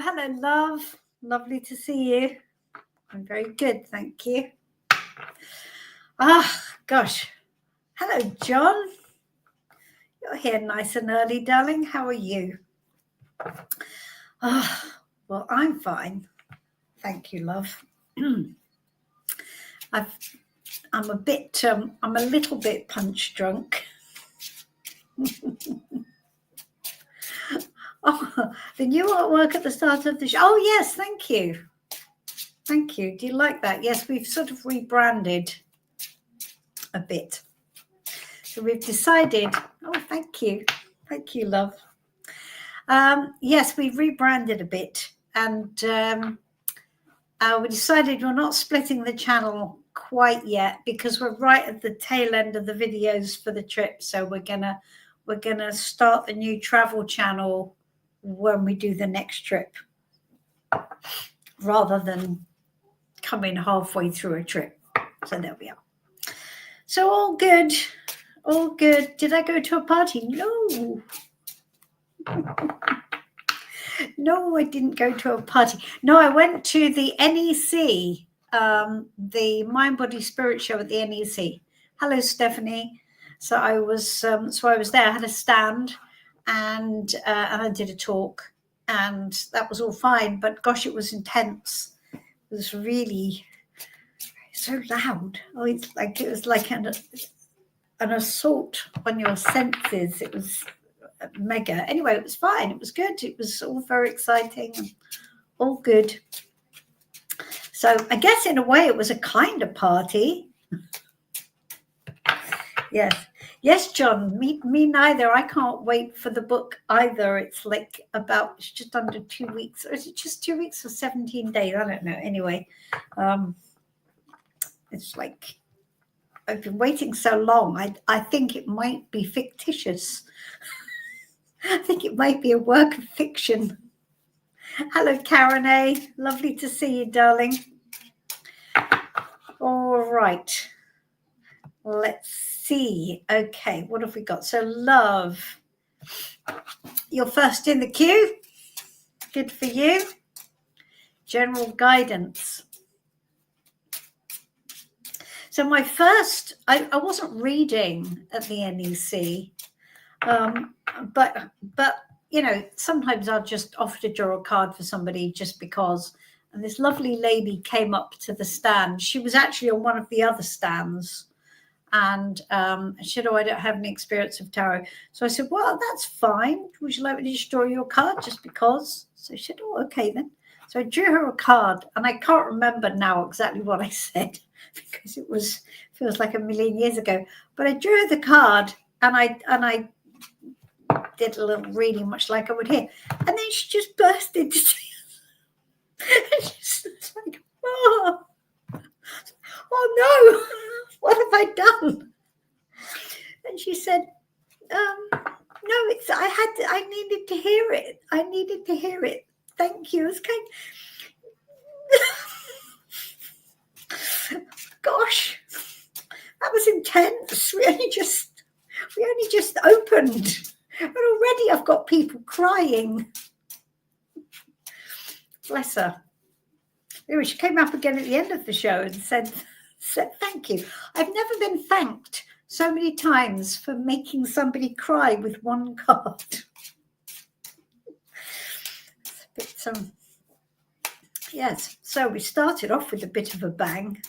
Hello, love. Lovely to see you. I'm very good, thank you. Gosh. Hello, John. You're here nice and early, darling. How are you? Well, I'm fine. Thank you, love. I'm a little bit punch drunk. The new artwork at the start of the show. Oh, yes, thank you. Thank you. Do you like that? Yes, we've sort of rebranded a bit. So we've decided, thank you. Thank you, love. Yes, we've rebranded a bit, and we decided we're not splitting the channel quite yet because we're right at the tail end of the videos for the trip. So we're gonna start the new travel channel when we do the next trip, rather than coming halfway through a trip. So there we are. So all good. All good. Did I go to a party? No. No, I didn't go to a party. No, I went to the NEC, the Mind Body Spirit show at the NEC. Hello, Stephanie. So I was there. I had a stand, and I did a talk, and that was all fine. But gosh, it was intense. It was really so loud. It was like an assault on your senses. It was mega. Anyway, it was fine. It was good. It was all very exciting and all good. So I guess in a way it was a kind of party. Yes, John, me neither. I can't wait for the book either. It's just under 2 weeks, or is it just 2 weeks or 17 days? I don't know. Anyway, it's like I've been waiting so long. I think it might be fictitious. I think it might be a work of fiction. Hello, Karen A. Lovely to see you, darling. All right. Let's see. Okay, what have we got? So, love, you're first in the queue. Good for you. General guidance. So my first, I wasn't reading at the NEC, but you know, sometimes I'll just offer to draw a card for somebody just because. And this lovely lady came up to the stand. She was actually on one of the other stands, and she said, "Oh, I don't have any experience of tarot." So I said, "Well, that's fine. Would you like me to just draw your card just because?" So she said, "Oh, okay then." So I drew her a card, and I can't remember now exactly what I said because feels like a million years ago. But I drew her the card, and I did a little reading, much like I would here, and then she just burst into tears. It's like, oh no, what have I done? And she said, no, I needed to hear it. I needed to hear it. Thank you. It's kind gosh, that was intense. We only just opened, and already I've got people crying. Bless her. Anyway, she came up again at the end of the show and said thank you. I've never been thanked so many times for making somebody cry with one card. Yes, so we started off with a bit of a bang.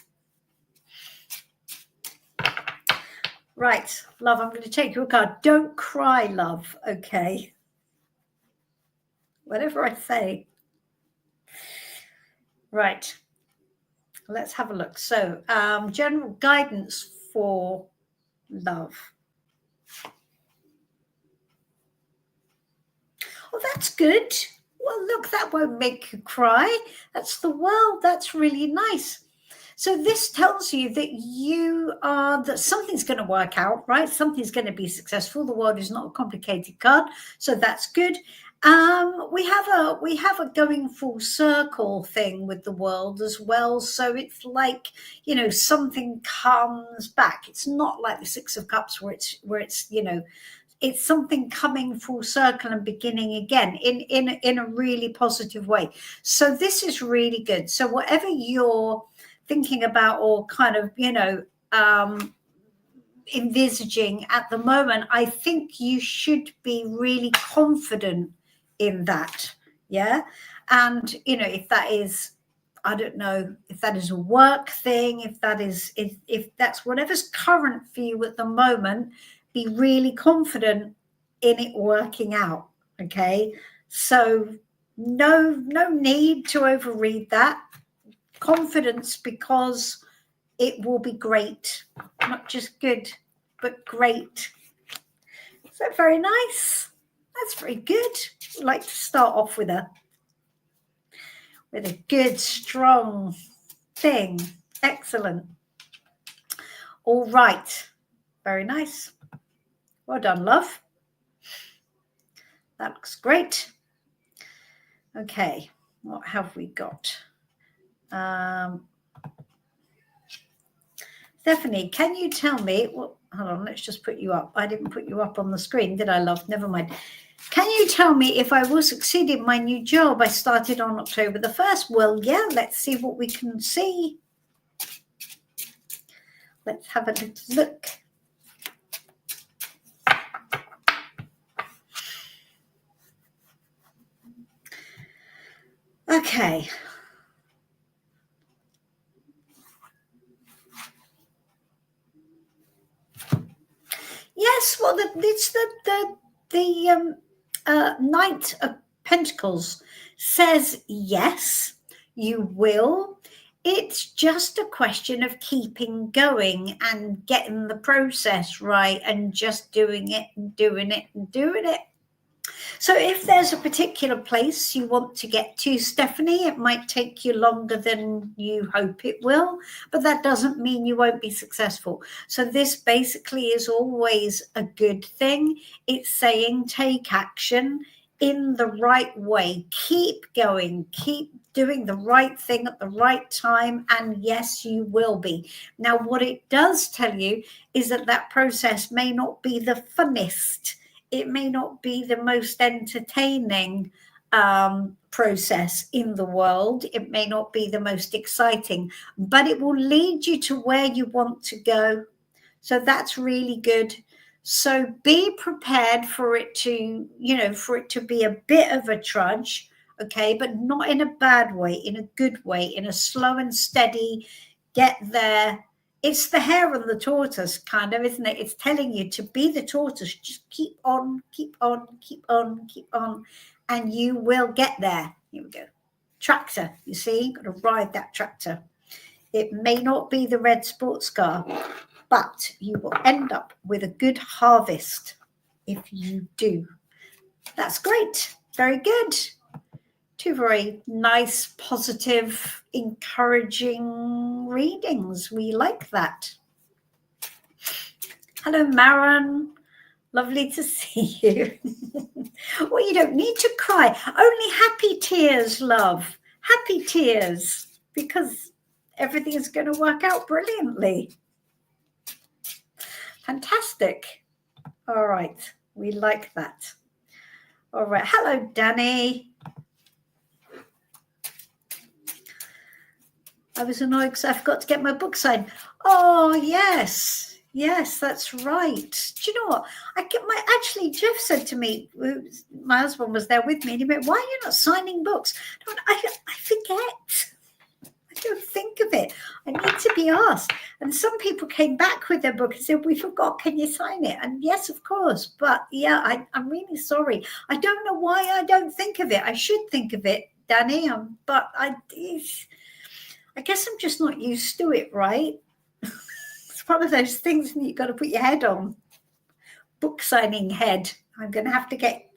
Right, love, I'm going to take your card. Don't cry, love, okay? Whatever I say. Right, let's have a look. So, general guidance for love. that's good. Well, look, that won't make you cry. That's the world. That's really nice. So this tells you that something's going to work out, right? Something's going to be successful. The world is not a complicated card, so that's good. We have a going full circle thing with the world as well. So it's like, something comes back. It's not like the Six of Cups where it's it's something coming full circle and beginning again in a really positive way. So this is really good. So whatever you're thinking about or kind of, envisaging at the moment, I think you should be really confident in that. Yeah. And, if that is, I don't know if that is a work thing, if that's whatever's current for you at the moment, be really confident in it working out. Okay. So no need to overread that. Confidence, because it will be great, not just good, but great. Is that very nice? That's very good. I'd like to start off with a good, strong thing. Excellent. All right. Very nice. Well done, love. That looks great. Okay. What have we got? Stephanie, can you tell me, hold on, let's just put you up. I didn't put you up on the screen, did I, love? Never mind. Can you tell me if I will succeed in my new job I started on October the 1st? Well, yeah, let's see what we can see. Let's have a little look. Okay. Yes, well, it's the Knight of Pentacles says yes, you will. It's just a question of keeping going and getting the process right and just doing it and doing it and doing it. So if there's a particular place you want to get to, Stephanie, it might take you longer than you hope it will, but that doesn't mean you won't be successful. So this basically is always a good thing. It's saying take action in the right way. Keep going. Keep doing the right thing at the right time. And yes, you will be. Now, what it does tell you is that process may not be the funnest. It may not be the most entertaining process in the world. It may not be the most exciting, but it will lead you to where you want to go. So that's really good. So be prepared for it to, for it to be a bit of a trudge, okay, but not in a bad way, in a good way, in a slow and steady get there. It's the hare and the tortoise kind of, isn't it? It's telling you to be the tortoise. Just keep on, keep on, keep on, keep on, and you will get there. Here we go. Tractor, you see, you've got to ride that tractor. It may not be the red sports car, but you will end up with a good harvest if you do. That's great. Very good. Two very nice, positive, encouraging readings. We like that. Hello, Maron. Lovely to see you. Well, you don't need to cry. Only happy tears, love. Happy tears, because everything is going to work out brilliantly. Fantastic. All right. We like that. All right. Hello, Danny. I was annoyed because I forgot to get my book signed. Oh, yes. Yes, that's right. Do you know what? Actually, Jeff said to me, my husband was there with me, and he went, why are you not signing books? I forget. I don't think of it. I need to be asked. And some people came back with their book and said, we forgot, can you sign it? And yes, of course. But yeah, I'm really sorry. I don't know why I don't think of it. I should think of it, Danny, but I guess I'm just not used to it, right? It's one of those things that you've got to put your head on. Book signing head. I'm going to have to get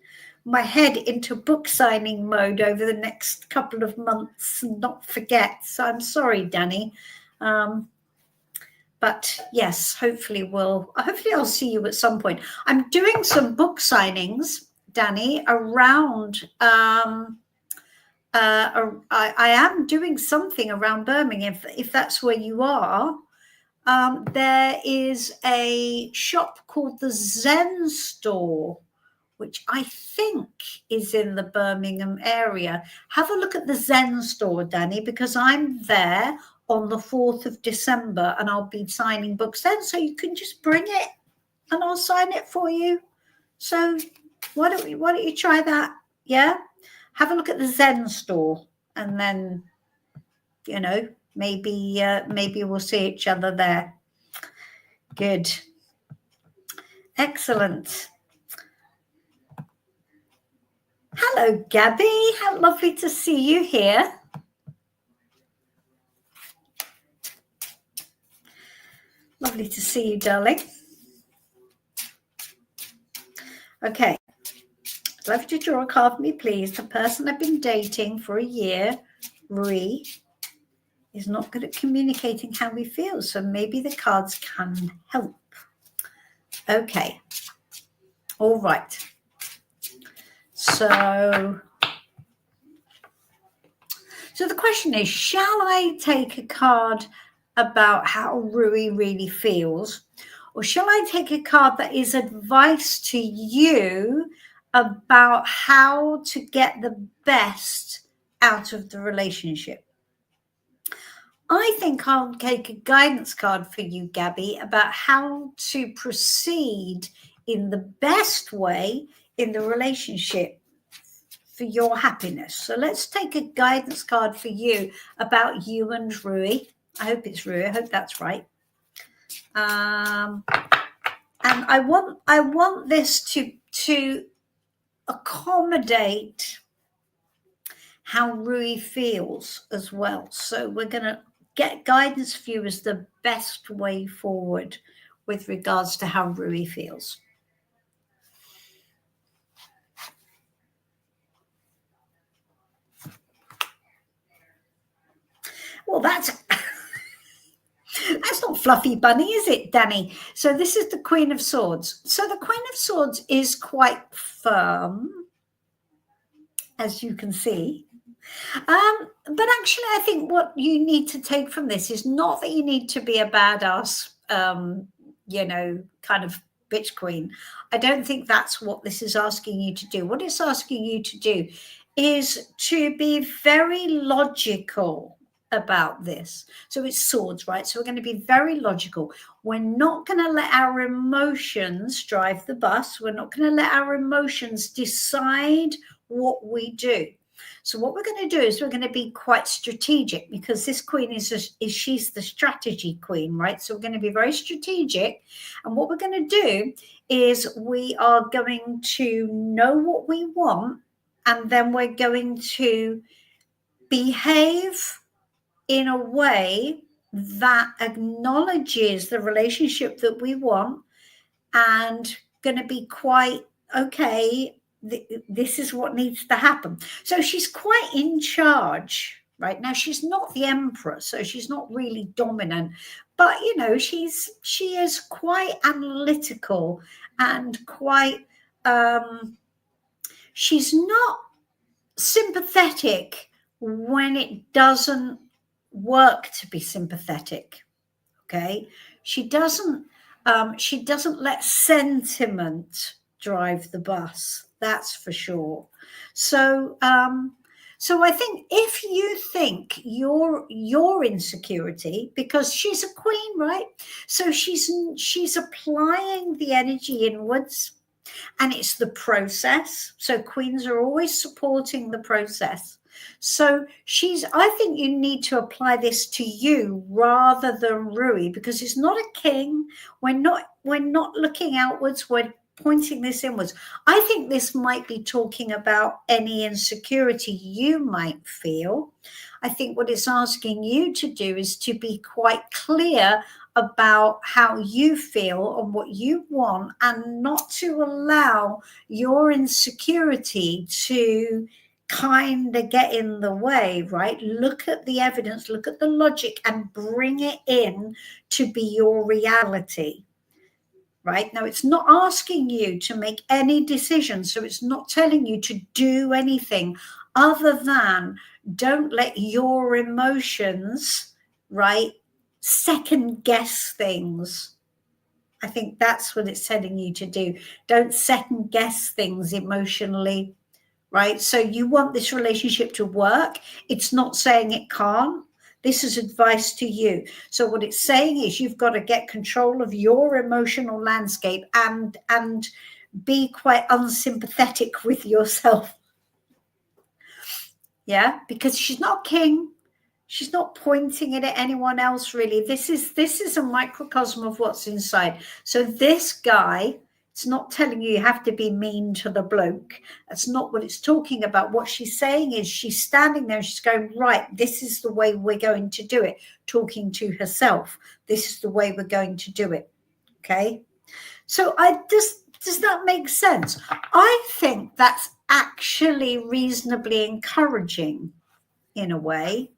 my head into book signing mode over the next couple of months and not forget. So I'm sorry, Danny. But yes, hopefully I'll see you at some point. I'm doing some book signings, Danny, around I am doing something around Birmingham, if that's where you are. There is a shop called the Zen Store, which I think is in the Birmingham area. Have a look at the Zen Store, Danny, because I'm there on the 4th of December and I'll be signing books then. So you can just bring it and I'll sign it for you. So why don't you try that? Yeah. Have a look at the Zen Store and then, maybe we'll see each other there. Good. Excellent. Hello, Gabby. How lovely to see you here. Lovely to see you, darling. Okay. I'd love you to draw a card for me, please. The person I've been dating for a year, Rui, is not good at communicating how we feel, so maybe the cards can help. Okay. All right. So the question is, shall I take a card about how Rui really feels, or shall I take a card that is advice to you about how to get the best out of the relationship? I think I'll take a guidance card for you, Gabby, about how to proceed in the best way in the relationship for your happiness. So let's take a guidance card for you about you and Rui. I hope it's Rui. I hope that's right. And I want this to accommodate how Rui feels as well. So we're going to get guidance for you as the best way forward with regards to how Rui feels. Well, that's not fluffy bunny, is it, Danny? So this is the Queen of Swords. So the Queen of Swords is quite firm, as you can see. But actually, I think what you need to take from this is not that you need to be a badass, kind of bitch queen. I don't think that's what this is asking you to do. What it's asking you to do is to be very logical about this. So it's swords, right? So we're going to be very logical. We're not going to let our emotions drive the bus. We're not going to let our emotions decide what we do. So what we're going to do is we're going to be quite strategic, because this queen she's the strategy queen, right? So we're going to be very strategic. And what we're going to do is we are going to know what we want, and then we're going to behave in a way that acknowledges the relationship that we want, and going to be quite, okay, this is what needs to happen. So she's quite in charge right now. She's not the emperor, so she's not really dominant, but she is quite analytical and quite she's not sympathetic when it doesn't work to be sympathetic. Okay, she doesn't let sentiment drive the bus, that's for sure. So I think if you think your insecurity, because she's a queen, right? So she's applying the energy inwards, and it's the process. So queens are always supporting the process. So I think you need to apply this to you rather than Rui, because it's not a king. We're not looking outwards. We're pointing this inwards. I think this might be talking about any insecurity you might feel. I think what it's asking you to do is to be quite clear about how you feel and what you want, and not to allow your insecurity to kind of get in the way, right? Look at the evidence, look at the logic, and bring it in to be your reality. Right now, it's not asking you to make any decisions, so it's not telling you to do anything other than don't let your emotions, right, second guess things. I think that's what it's telling you to do. Don't second guess things emotionally, right? So you want this relationship to work. It's not saying it can't. This is advice to you. So what it's saying is you've got to get control of your emotional landscape and be quite unsympathetic with yourself. Yeah, because she's not king. She's not pointing it at anyone else, really. This is a microcosm of what's inside. So this guy, it's not telling you have to be mean to the bloke. That's not what it's talking about. What she's saying is she's standing there and she's going, right, this is the way we're going to do it. Talking to herself. This is the way we're going to do it. Okay. So does that make sense? I think that's actually reasonably encouraging in a way.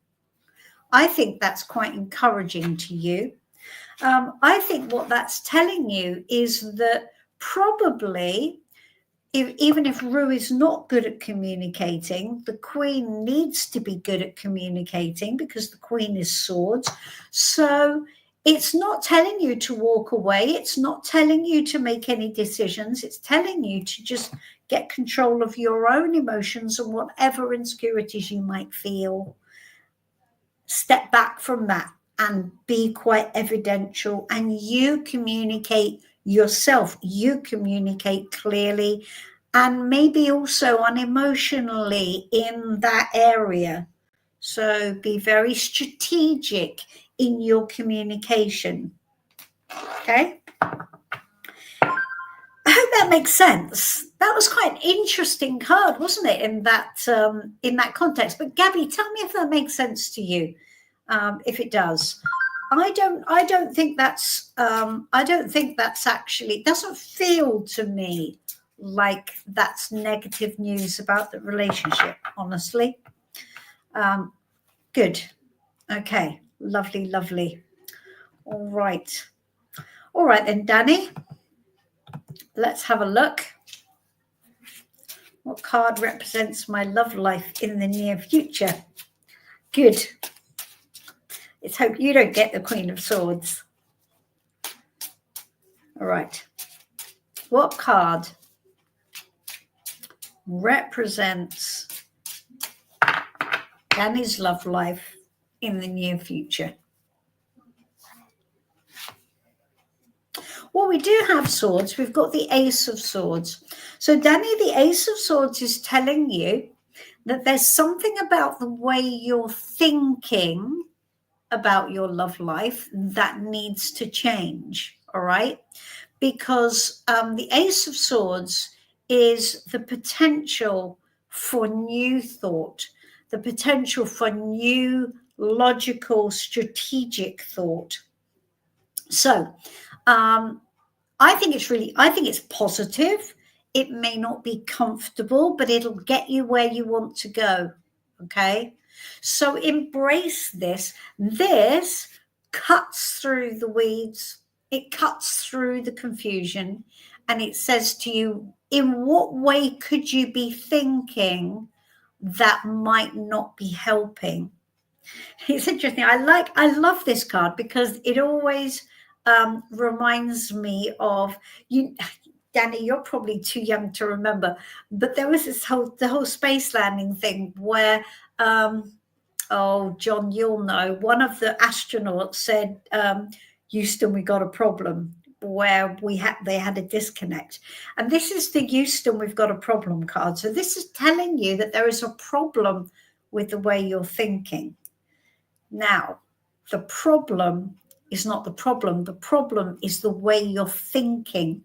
I think that's quite encouraging to you. I think what that's telling you is that probably, even if Rue is not good at communicating, the Queen needs to be good at communicating because the Queen is swords. So it's not telling you to walk away. It's not telling you to make any decisions. It's telling you to just get control of your own emotions and whatever insecurities you might feel. Step back from that and be quite evidential, and you communicate yourself. You communicate clearly and maybe also unemotionally in that area. So be very strategic in your communication. Okay. I hope that makes sense. That was quite an interesting card, wasn't it, in that context? But Gabby, tell me if that makes sense to you. If it does, I don't think that's actually, it doesn't feel to me like that's negative news about the relationship, honestly. Good. Okay. Lovely. All right then, Danny. Let's have a look. What card represents my love life in the near future? Good. Let's hope you don't get the Queen of Swords. All right. What card represents Danny's love life in the near future? Well, we do have swords. We've got the Ace of Swords. So, Danny, the Ace of Swords is telling you that there's something about the way you're thinking about your love life that needs to change. All right. Because the Ace of Swords is the potential for new thought, the potential for new logical, strategic thought. So I think it's positive. It may not be comfortable, but it'll get you where you want to go. Okay. So embrace this. This cuts through the weeds. It cuts through the confusion, and it says to you, in what way could you be thinking that might not be helping? It's interesting. I love this card because it always reminds me of you. Danny, you're probably too young to remember, but there was the whole space landing thing where, John, you'll know, one of the astronauts said, Houston, we got a problem, where they had a disconnect. And this is the Houston, we've got a problem card. So this is telling you that there is a problem with the way you're thinking. Now, the problem is not the problem. The problem is the way you're thinking.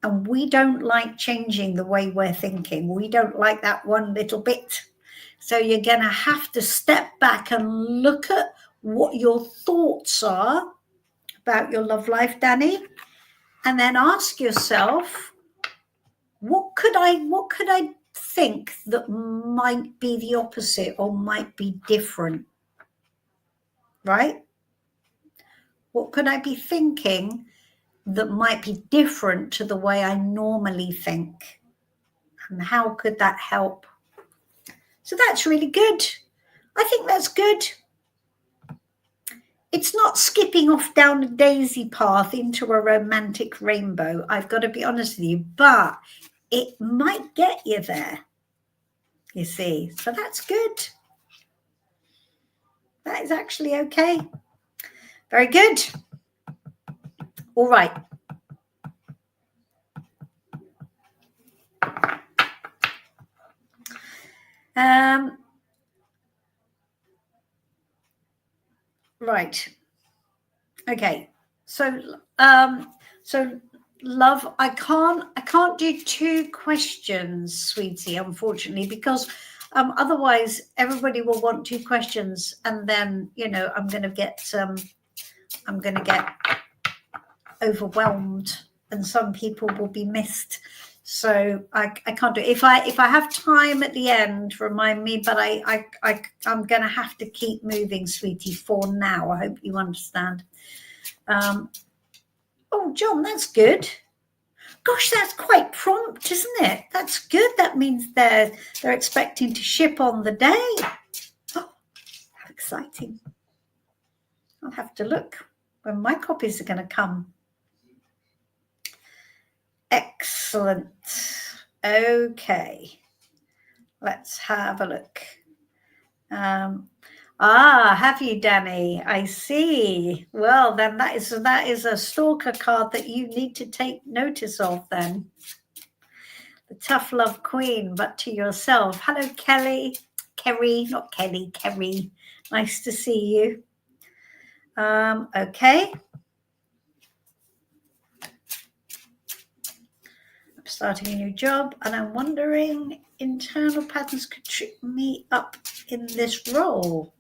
And we don't like changing the way we're thinking. We don't like that one little bit. So you're going to have to step back and look at what your thoughts are about your love life, Danny, and then ask yourself, what could I think that might be the opposite or might be different, right? What could I be thinking that might be different to the way I normally think? And how could that help? So that's really good. I think that's good. It's not skipping off down a daisy path into a romantic rainbow, I've got to be honest with you, but it might get you there, you see. So that's good. That is actually okay. Very good. All right. Right. Okay. So love, I can't do 2 questions, sweetie, unfortunately, because otherwise everybody will want 2 questions, and then I'm going to get overwhelmed, and some people will be missed. So I can't do it. If I have time at the end, remind me, but I'm going to have to keep moving, sweetie, for now. I hope you understand. Oh, John, that's good. Gosh, that's quite prompt, isn't it? That's good. That means they're expecting to ship on the day. Oh, how exciting. I'll have to look when my copies are going to come. Excellent. Okay. Let's have a look. Have you, Danny? I see. Well, then that is a stalker card that you need to take notice of then. The tough love queen, but to yourself. Hello, Kelly. Kerry, not Kelly, Kerry. Nice to see you. Okay. I'm starting a new job, and I'm wondering internal patterns could trip me up in this role.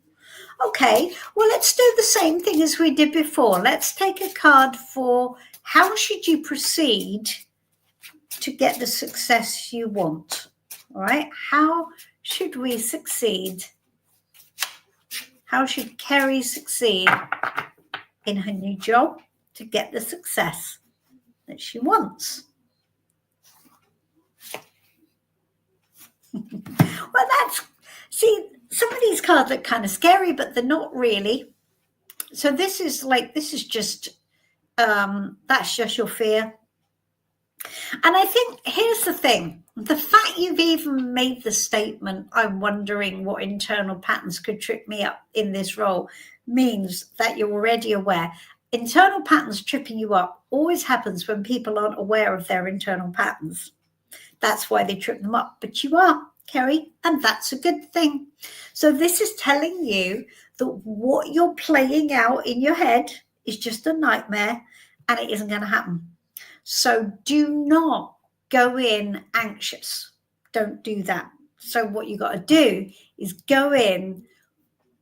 Okay, well, let's do the same thing as we did before. Let's take a card for how should you proceed to get the success you want. All right, how should we succeed? How should Kerry succeed in her new job to get the success that she wants? Well, some of these cards are kind of scary, but they're not really. So this is just that's just your fear. And I think here's the thing. The fact you've even made the statement, I'm wondering what internal patterns could trip me up in this role, means that you're already aware. Internal patterns tripping you up always happens when people aren't aware of their internal patterns. That's why they trip them up. But you are, Kerry, and that's a good thing. So this is telling you that what you're playing out in your head is just a nightmare, and it isn't going to happen. So do not go in anxious. Don't do that. So what you got to do is go in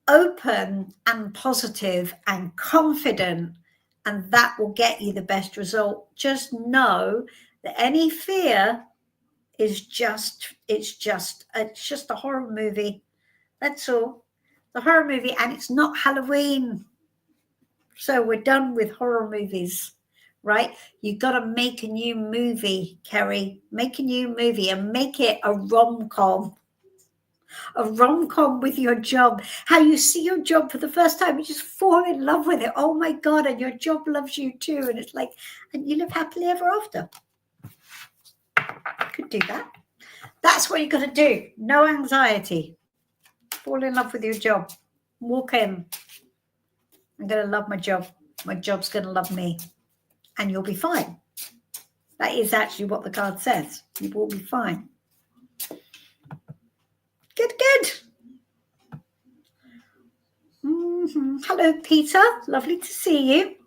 open and positive and confident, and that will get you the best result. Just know that any fear is just a horror movie. That's all. The horror movie, and it's not Halloween. So we're done with horror movies, right? You've got to make a new movie, Kerry. Make a new movie and make it a rom-com. A rom-com with your job. How you see your job for the first time, you just fall in love with it. Oh my God, and your job loves you too. And it's like, and you live happily ever after. Could do that. That's what you got to do. No anxiety. Fall in love with your job. Walk in. I'm going to love my job. My job's going to love me. And you'll be fine. That is actually what the card says. You will be fine. Good, good. Hello, Peter. Lovely to see you.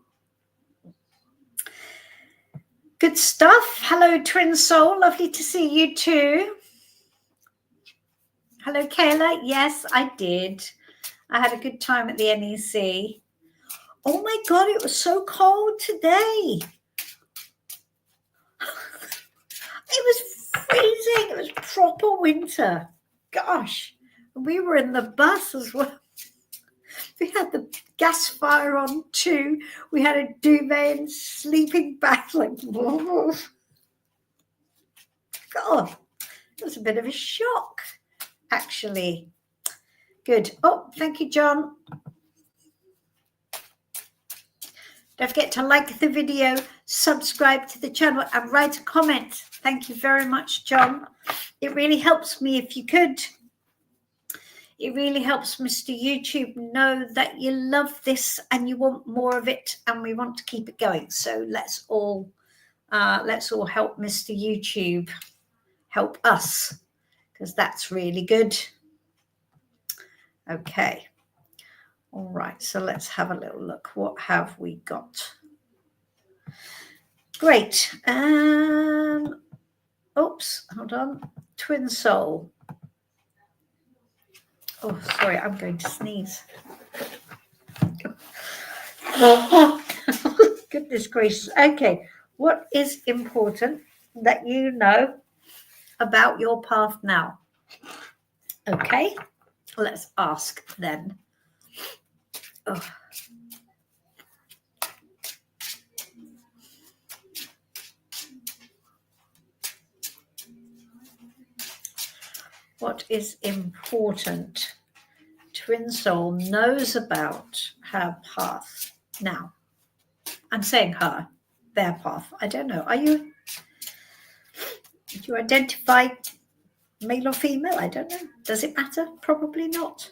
Good stuff. Hello, Twin Soul. Lovely to see you too. Hello, Kayla. Yes, I did. I had a good time at the NEC. Oh my God, it was so cold today. It was freezing. It was proper winter. Gosh, we were in the bus as well. We had the gas fire on too. We had a duvet and sleeping bag. Like, God, it was a bit of a shock, actually. Good. Oh, thank you, John. Don't forget to like the video, subscribe to the channel, and write a comment. Thank you very much, John. It really helps me if you could. It really helps Mr. YouTube know that you love this and you want more of it, and we want to keep it going. So let's all help Mr. YouTube help us, because that's really good. Okay. All right, so let's have a little look. What have we got? Great. Oops, hold on. Twin Soul. Oh, sorry, I'm going to sneeze. Goodness gracious. Okay, what is important that you know about your path now? Okay, let's ask then. Oh. What is important Twin Soul knows about her path now? I'm saying her, their path. I don't know. Do you identify male or female? I don't know. Does it matter? Probably not.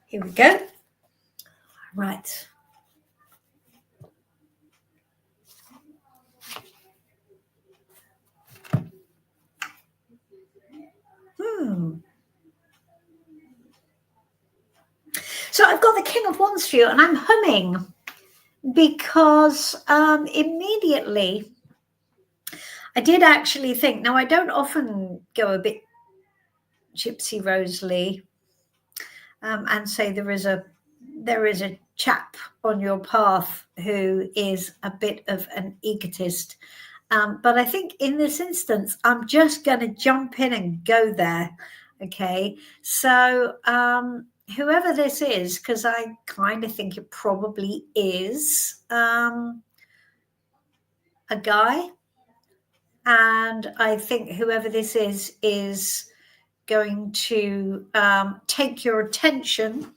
Here we go. Right. So I've got the King of Wands for you, and I'm humming because immediately I did actually think, now I don't often go a bit Gypsy Rose Lee and say there is a chap on your path who is a bit of an egotist. But I think in this instance, I'm just going to jump in and go there. Okay. So whoever this is, because I kind of think it probably is a guy. And I think whoever this is going to take your attention.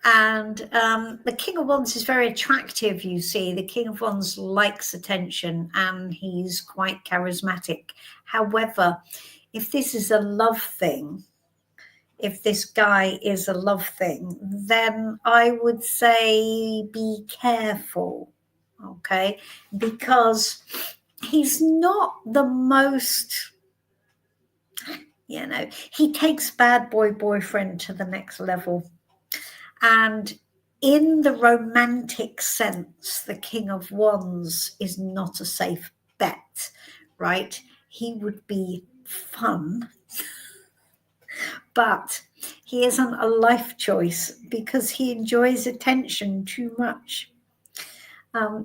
And the King of Wands is very attractive, you see. The King of Wands likes attention and he's quite charismatic. However, if this is a love thing, if this guy is a love thing, then I would say be careful, okay? Because he's not the most, he takes bad boy boyfriend to the next level. And in the romantic sense, the King of Wands is not a safe bet, right? He would be fun, but he isn't a life choice because he enjoys attention too much.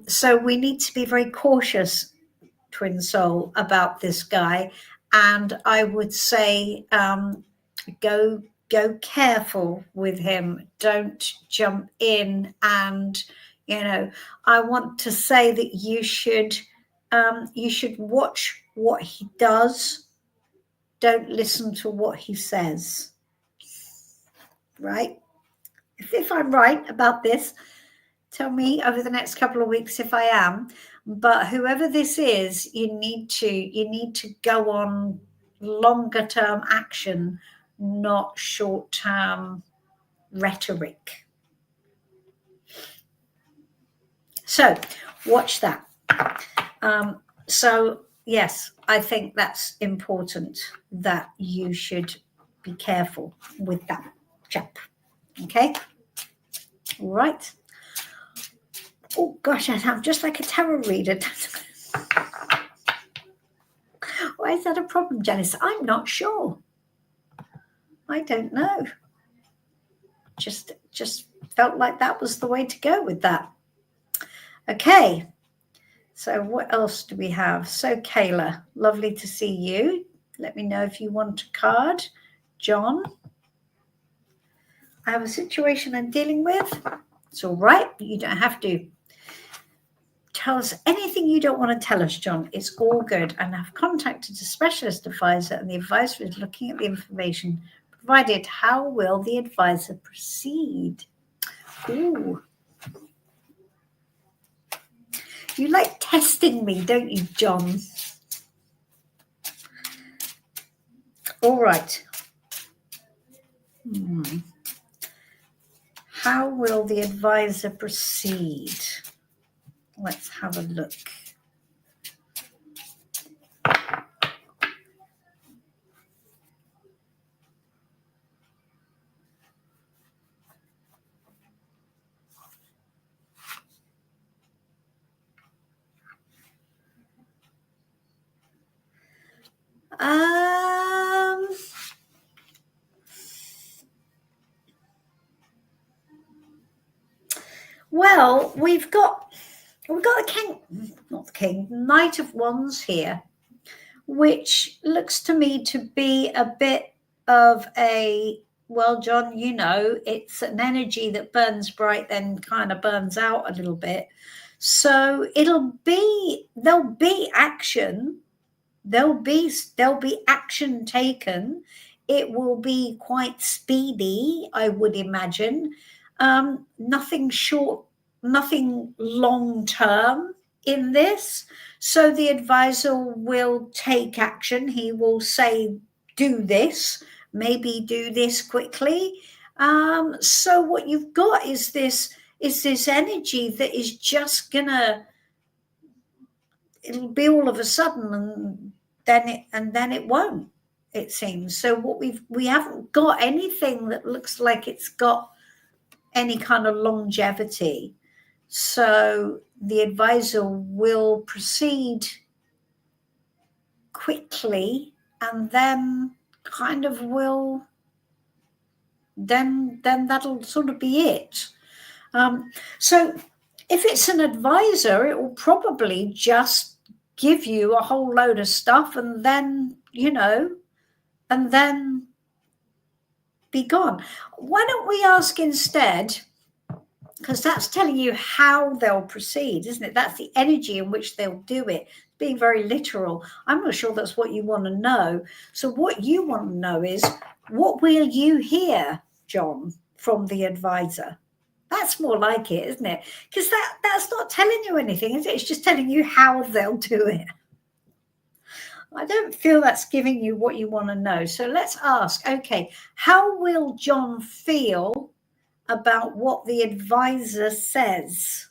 So we need to be very cautious, Twin Soul, about this guy. And I would say go careful with him. Don't jump in. And I want to say that you should watch what he does. Don't listen to what he says. Right? If I'm right about this, tell me over the next couple of weeks if I am. But whoever this is, you need to go on longer term action, not short term rhetoric. So watch that. So yes, I think that's important, that you should be careful with that chap. Okay. All right. Oh gosh, I sound just like a tarot reader. Why is that a problem, Janice? I'm not sure. I don't know. Just felt like that was the way to go with that. Okay. So what else do we have? So Kayla, lovely to see you. Let me know if you want a card. John, I have a situation I'm dealing with. It's all right. You don't have to tell us anything you don't want to tell us, John. It's all good. And I've contacted a specialist advisor, and the advisor is looking at the information provided. How will the advisor proceed? Ooh. You like testing me, don't you, John? All right. How will the advisor proceed? Let's have a look. Well, we've got the king, not the king, Knight of Wands here, which looks to me to be a bit of a, well, John, you know, it's an energy that burns bright, then kind of burns out a little bit. So there'll be action. There'll be action taken. It will be quite speedy, I would imagine. Nothing short, nothing long term in this. So the advisor will take action. He will say, do this, maybe do this quickly. So what you've got is this energy that is just gonna, it'll be all of a sudden, and then it won't, it seems. So what we haven't got anything that looks like it's got any kind of longevity. So the advisor will proceed quickly, and then kind of will, then that'll sort of be it. So if it's an advisor, it will probably just give you a whole load of stuff, and then, you know, and then be gone. Why don't we ask instead, because that's telling you how they'll proceed, isn't it? That's the energy in which they'll do it. Being very literal. I'm not sure that's what you want to know. So what you want to know is, what will you hear, John, from the advisor? That's more like it, isn't it? Because that's not telling you anything, is it? It's just telling you how they'll do it. I don't feel that's giving you what you want to know. So let's ask, okay, how will John feel about what the advisor says?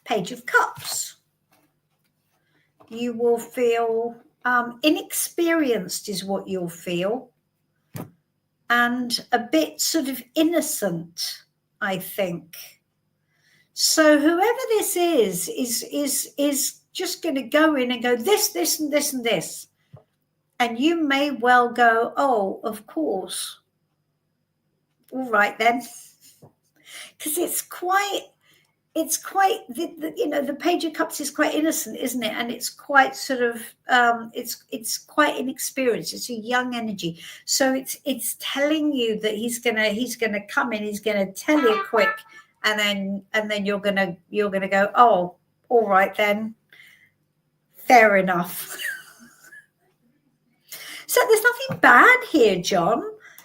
Page of Cups. You will feel inexperienced is what you'll feel, and a bit sort of innocent, I think. So whoever this is just going to go in and go this, and this, and this. And you may well go, oh, of course. All right then. Because it's quite, you know, the Page of Cups is quite innocent, isn't it? And it's quite sort of, it's quite inexperienced. It's a young energy. So it's telling you that he's gonna come in, he's gonna tell you quick, and then you're gonna go, oh, all right then, fair enough. So there's nothing bad here, John.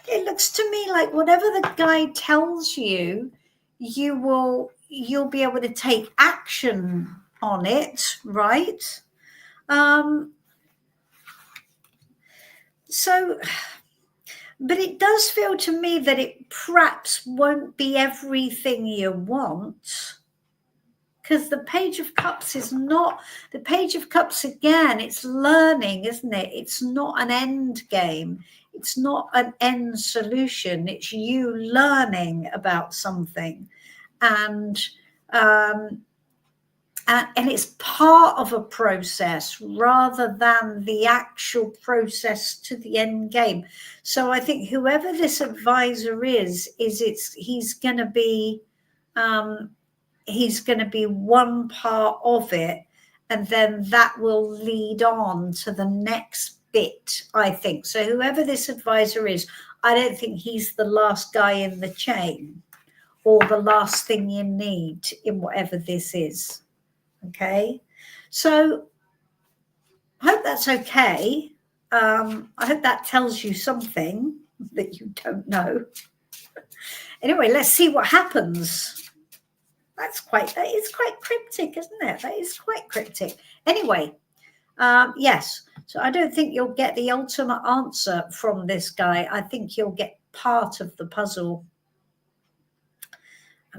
It looks to me like whatever the guy tells you, you'll be able to take action on it, right? So, but it does feel to me that it perhaps won't be everything you want, because the Page of Cups is not, the Page of Cups again, it's learning, isn't it? It's not an end game. It's not an end solution. It's you learning about something. And And it's part of a process rather than the actual process to the end game. So I think whoever this advisor is he's going to be one part of it, and then that will lead on to the next bit, I think. So whoever this advisor is, I don't think he's the last guy in the chain or the last thing you need in whatever this is. Okay, so I hope that's okay. I hope that tells you something that you don't know. Anyway, let's see what happens. That is quite cryptic, isn't it? That is quite cryptic. Anyway, yes. So I don't think you'll get the ultimate answer from this guy. I think you'll get part of the puzzle.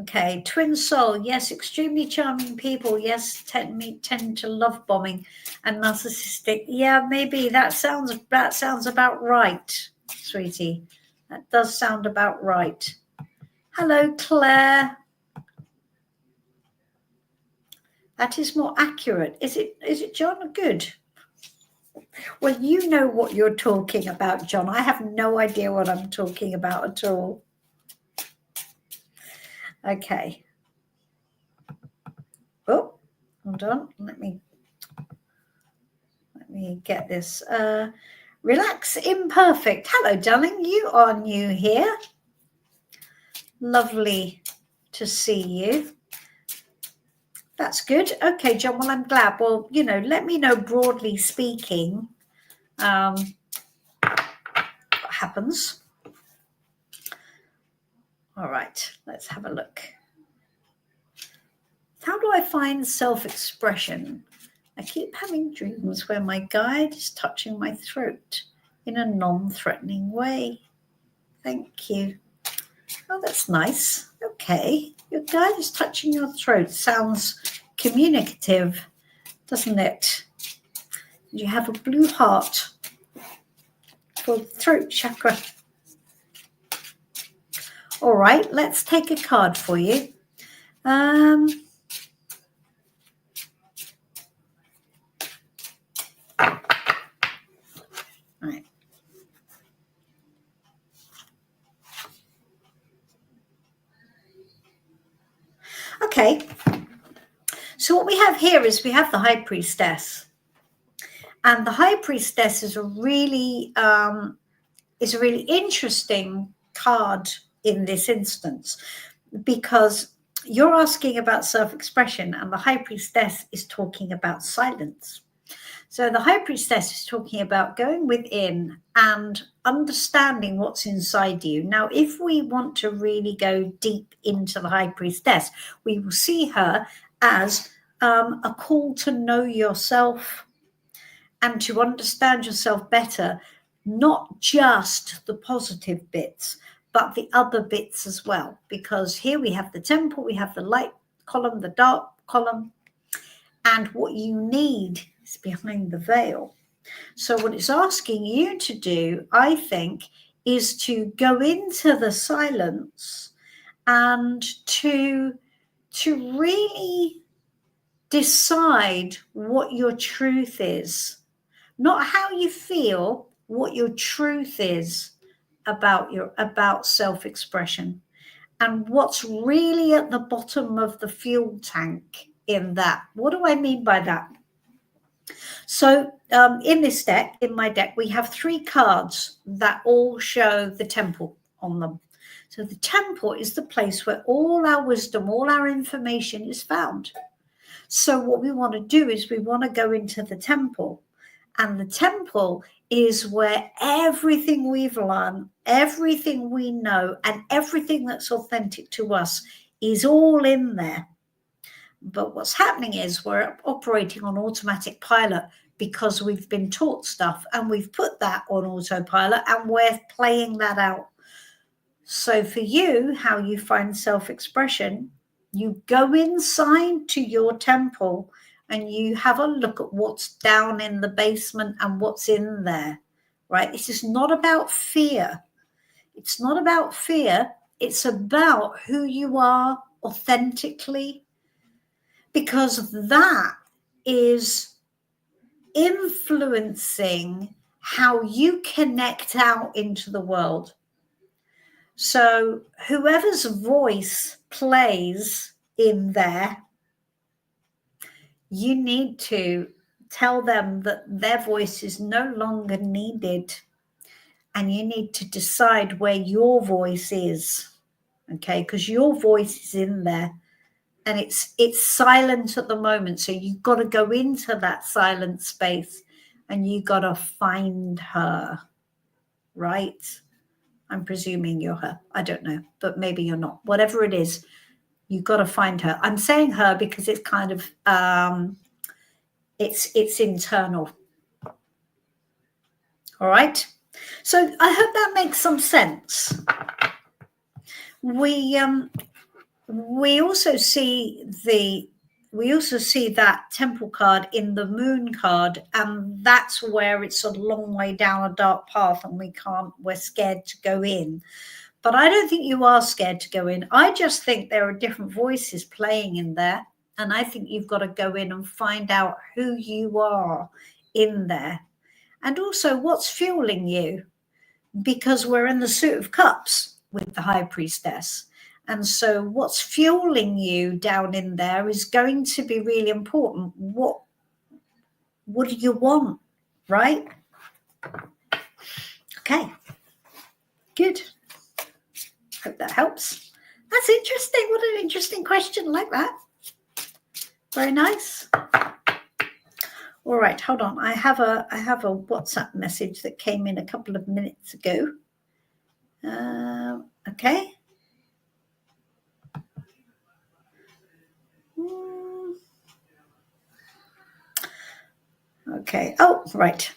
Okay, twin soul, yes, extremely charming people, yes, tend to love bombing and narcissistic. Yeah, maybe that sounds about right, sweetie. That does sound about right. Hello, Claire. That is more accurate. Is it John? Good. Well, you know what you're talking about, John. I have no idea what I'm talking about at all. Okay. Oh, hold on. Let me get this. Relax Imperfect. Hello, darling. You are new here. Lovely to see you. That's good. Okay, John. Well, I'm glad. Well, let me know, broadly speaking, what happens. All right. Let's have a look. How do I find self-expression? I keep having dreams where my guide is touching my throat in a non-threatening way. Thank you. Oh, that's nice. Okay. Your guide is touching your throat. Sounds communicative, doesn't it? You have a blue heart for the throat chakra. All right. Let's take a card for you. Right. Okay. So what we have here is we have the High Priestess. And the High Priestess is a really interesting card in this instance, because you're asking about self-expression and the High Priestess is talking about silence. So the High Priestess is talking about going within and understanding what's inside you. Now, if we want to really go deep into the High Priestess, we will see her as a call to know yourself and to understand yourself better, not just the positive bits, but the other bits as well. Because here we have the temple, we have the light column, the dark column, and what you need is behind the veil. So what it's asking you to do, I think, is to go into the silence and to really decide what your truth is. Not how you feel, what your truth is about self-expression, and what's really at the bottom of the fuel tank in that. What do I mean by that? So in this deck, in my deck, we have 3 cards that all show the temple on them. So the temple is the place where all our wisdom, all our information is found. So what we want to do is we want to go into the temple. And the temple is where everything we've learned, everything we know, and everything that's authentic to us is all in there. But what's happening is we're operating on automatic pilot because we've been taught stuff and we've put that on autopilot and we're playing that out. So for you, how you find self-expression, you go inside to your temple and you have a look at what's down in the basement and what's in there, right? This is not about fear. It's not about fear. It's about who you are authentically, because that is influencing how you connect out into the world. So whoever's voice plays in there, you need to tell them that their voice is no longer needed, and you need to decide where your voice is, okay? Because your voice is in there, and it's silent at the moment. So you've got to go into that silent space, and you got to find her, right? I'm presuming you're her. I don't know, but maybe you're not. Whatever it is, you've got to find her. I'm saying her because it's kind of it's internal. All right. So I hope that makes some sense. We also see that temple card in the moon card, and that's where it's a long way down a dark path, and we're scared to go in. But I don't think you are scared to go in. I just think there are different voices playing in there, and I think you've got to go in and find out who you are in there, and also what's fueling you, because we're in the Suit of Cups with the High Priestess. And so what's fueling you down in there is going to be really important. What do you want, right? Okay, good. Hope that helps. That's interesting. What an interesting question, like that. Very nice. All right, hold on. I have a WhatsApp message that came in a couple of minutes ago. Okay. Okay. Oh, right.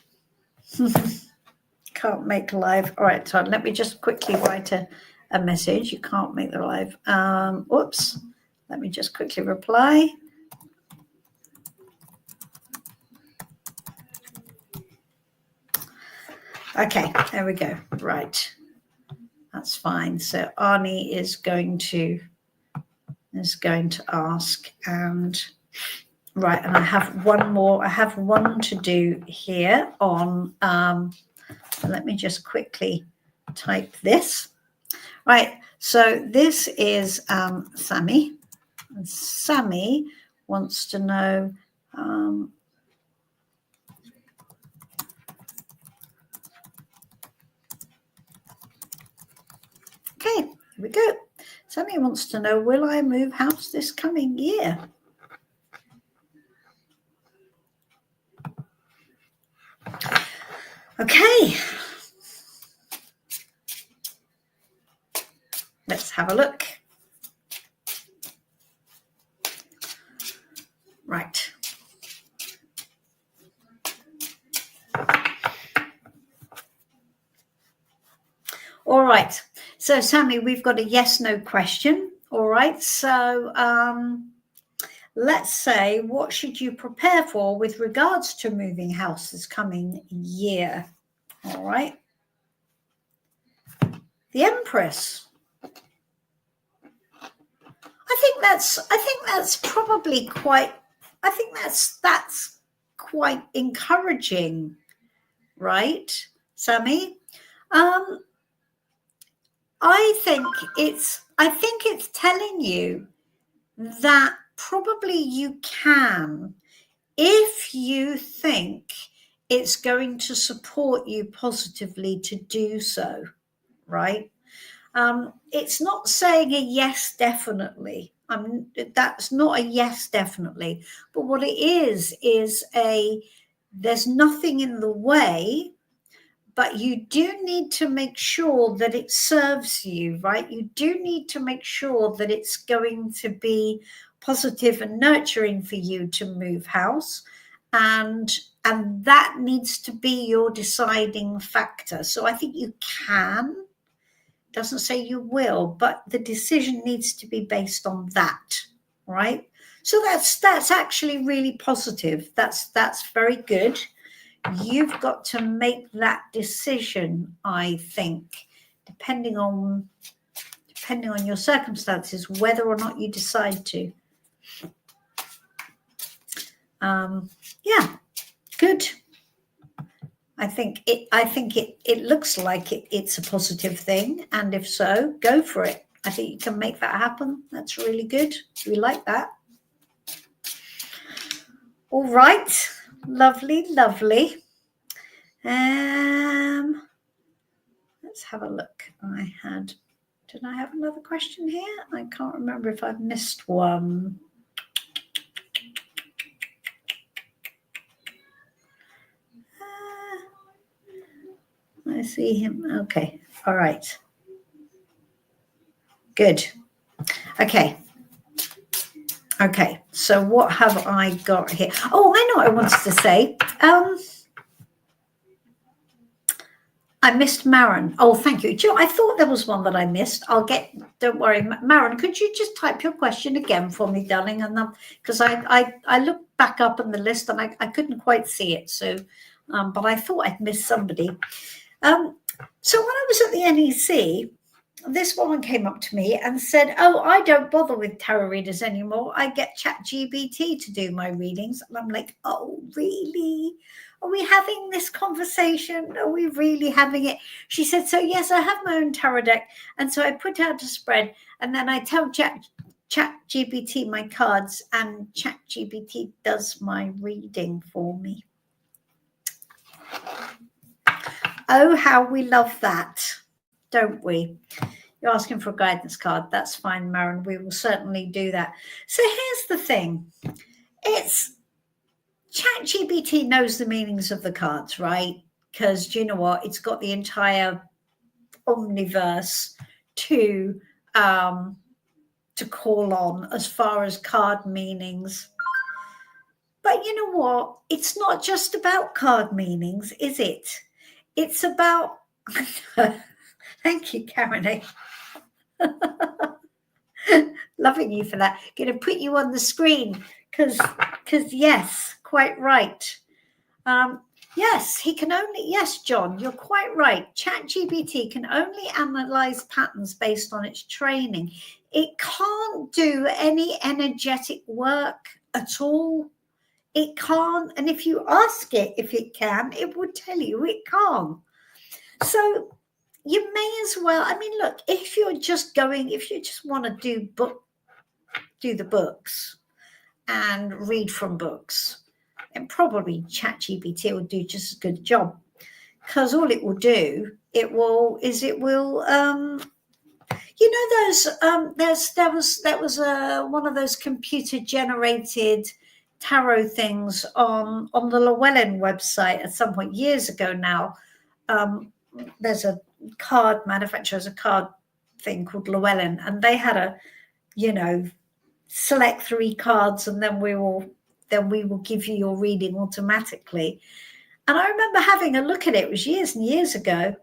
Can't make live. All right, so let me just quickly write a message. You can't make the live. Whoops. Let me just quickly reply. Okay, there we go. Right. That's fine. So Arnie is going to ask, and right, and I have one more. I have one to do here on let me just quickly type this. Right, so this is Sammy. And Sammy wants to know okay, here we go. Sammy wants to know, will I move house this coming year? Okay. Let's have a look. Right. All right. So, Sammy, we've got a yes/no question. All right. So, let's say, what should you prepare for with regards to moving house this coming year? All right. The Empress. I think that's probably quite. I think that's quite encouraging, right, Sammy? I think it's telling you that probably you can, if you think it's going to support you positively to do so, right? It's not saying a yes definitely. That's not a yes definitely. But what it is there's nothing in the way, but you do need to make sure that it serves you, right? You do need to make sure that it's going to be positive and nurturing for you to move house. And that needs to be your deciding factor. So I think you can. Doesn't say you will, but the decision needs to be based on that, right? So that's actually really positive. That's very good. You've got to make that decision, I think, depending on your circumstances, whether or not you decide to. Yeah, good. I think it looks like it's a positive thing, and if so, go for it. I think you can make that happen. That's really good. We like that. All right, lovely, lovely. Let's have a look. Did I have another question here? I can't remember if I've missed one. I see him. Okay. All right. Good. Okay. Okay. So what have I got here? Oh, I know what I wanted to say. I missed Maren. Oh, thank you. I thought there was one that I missed. Don't worry. Maren, could you just type your question again for me, darling? And because I looked back up in the list and I couldn't quite see it. So, but I thought I'd missed somebody. So when I was at the NEC, this woman came up to me and said, "Oh, I don't bother with tarot readers anymore. I get ChatGPT to do my readings." And I'm like, "Oh, really? Are we having this conversation? Are we really having it?" She said, "So yes, I have my own tarot deck. And so I put out a spread and then I tell ChatGPT my cards and ChatGPT does my reading for me." Oh, how we love that, don't we? You're asking for a guidance card. That's fine, Maren. We will certainly do that. So here's the thing. It's ChatGPT knows the meanings of the cards, right? Because do you know what? It's got the entire omniverse to call on as far as card meanings. But you know what? It's not just about card meanings, is it? It's about... Thank you, Karen. Loving you for that. Going to put you on the screen because yes, quite right. Yes, he can only... Yes, John, you're quite right. ChatGPT can only analyze patterns based on its training. It can't do any energetic work at all. It can't. And if you ask it if it can, it would tell you it can't. So you may as well... I mean, look, if you just want to do the books and read from books, and probably ChatGPT will do just as good a job, because all it will do, it will there was one of those computer generated tarot things on the Llewellyn website at some point years ago now. There's a card manufacturer's a card thing called Llewellyn, and they had a, select 3 cards and then we will give you your reading automatically. And I remember having a look at it. It was years and years ago.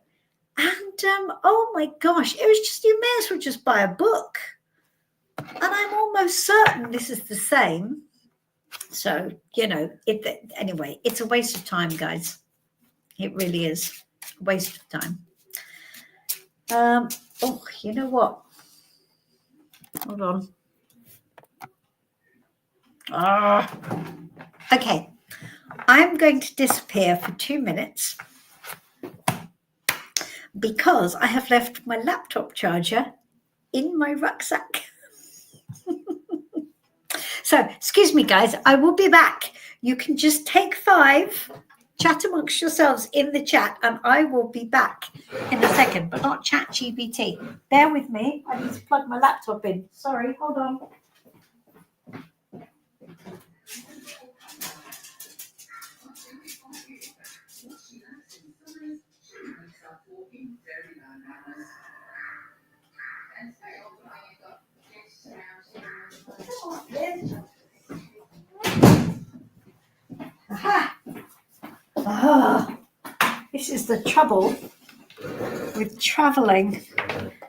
And oh my gosh, it was just, you may as well just buy a book. And I'm almost certain this is the same. So, anyway, it's a waste of time, guys. It really is a waste of time. Oh, you know what? Hold on. Okay. I'm going to disappear for 2 minutes because I have left my laptop charger in my rucksack. So, excuse me, guys. I will be back. You can just take 5, chat amongst yourselves in the chat, and I will be back in a second, but not ChatGPT. Bear with me. I need to plug my laptop in. Sorry, hold on. This is the trouble with traveling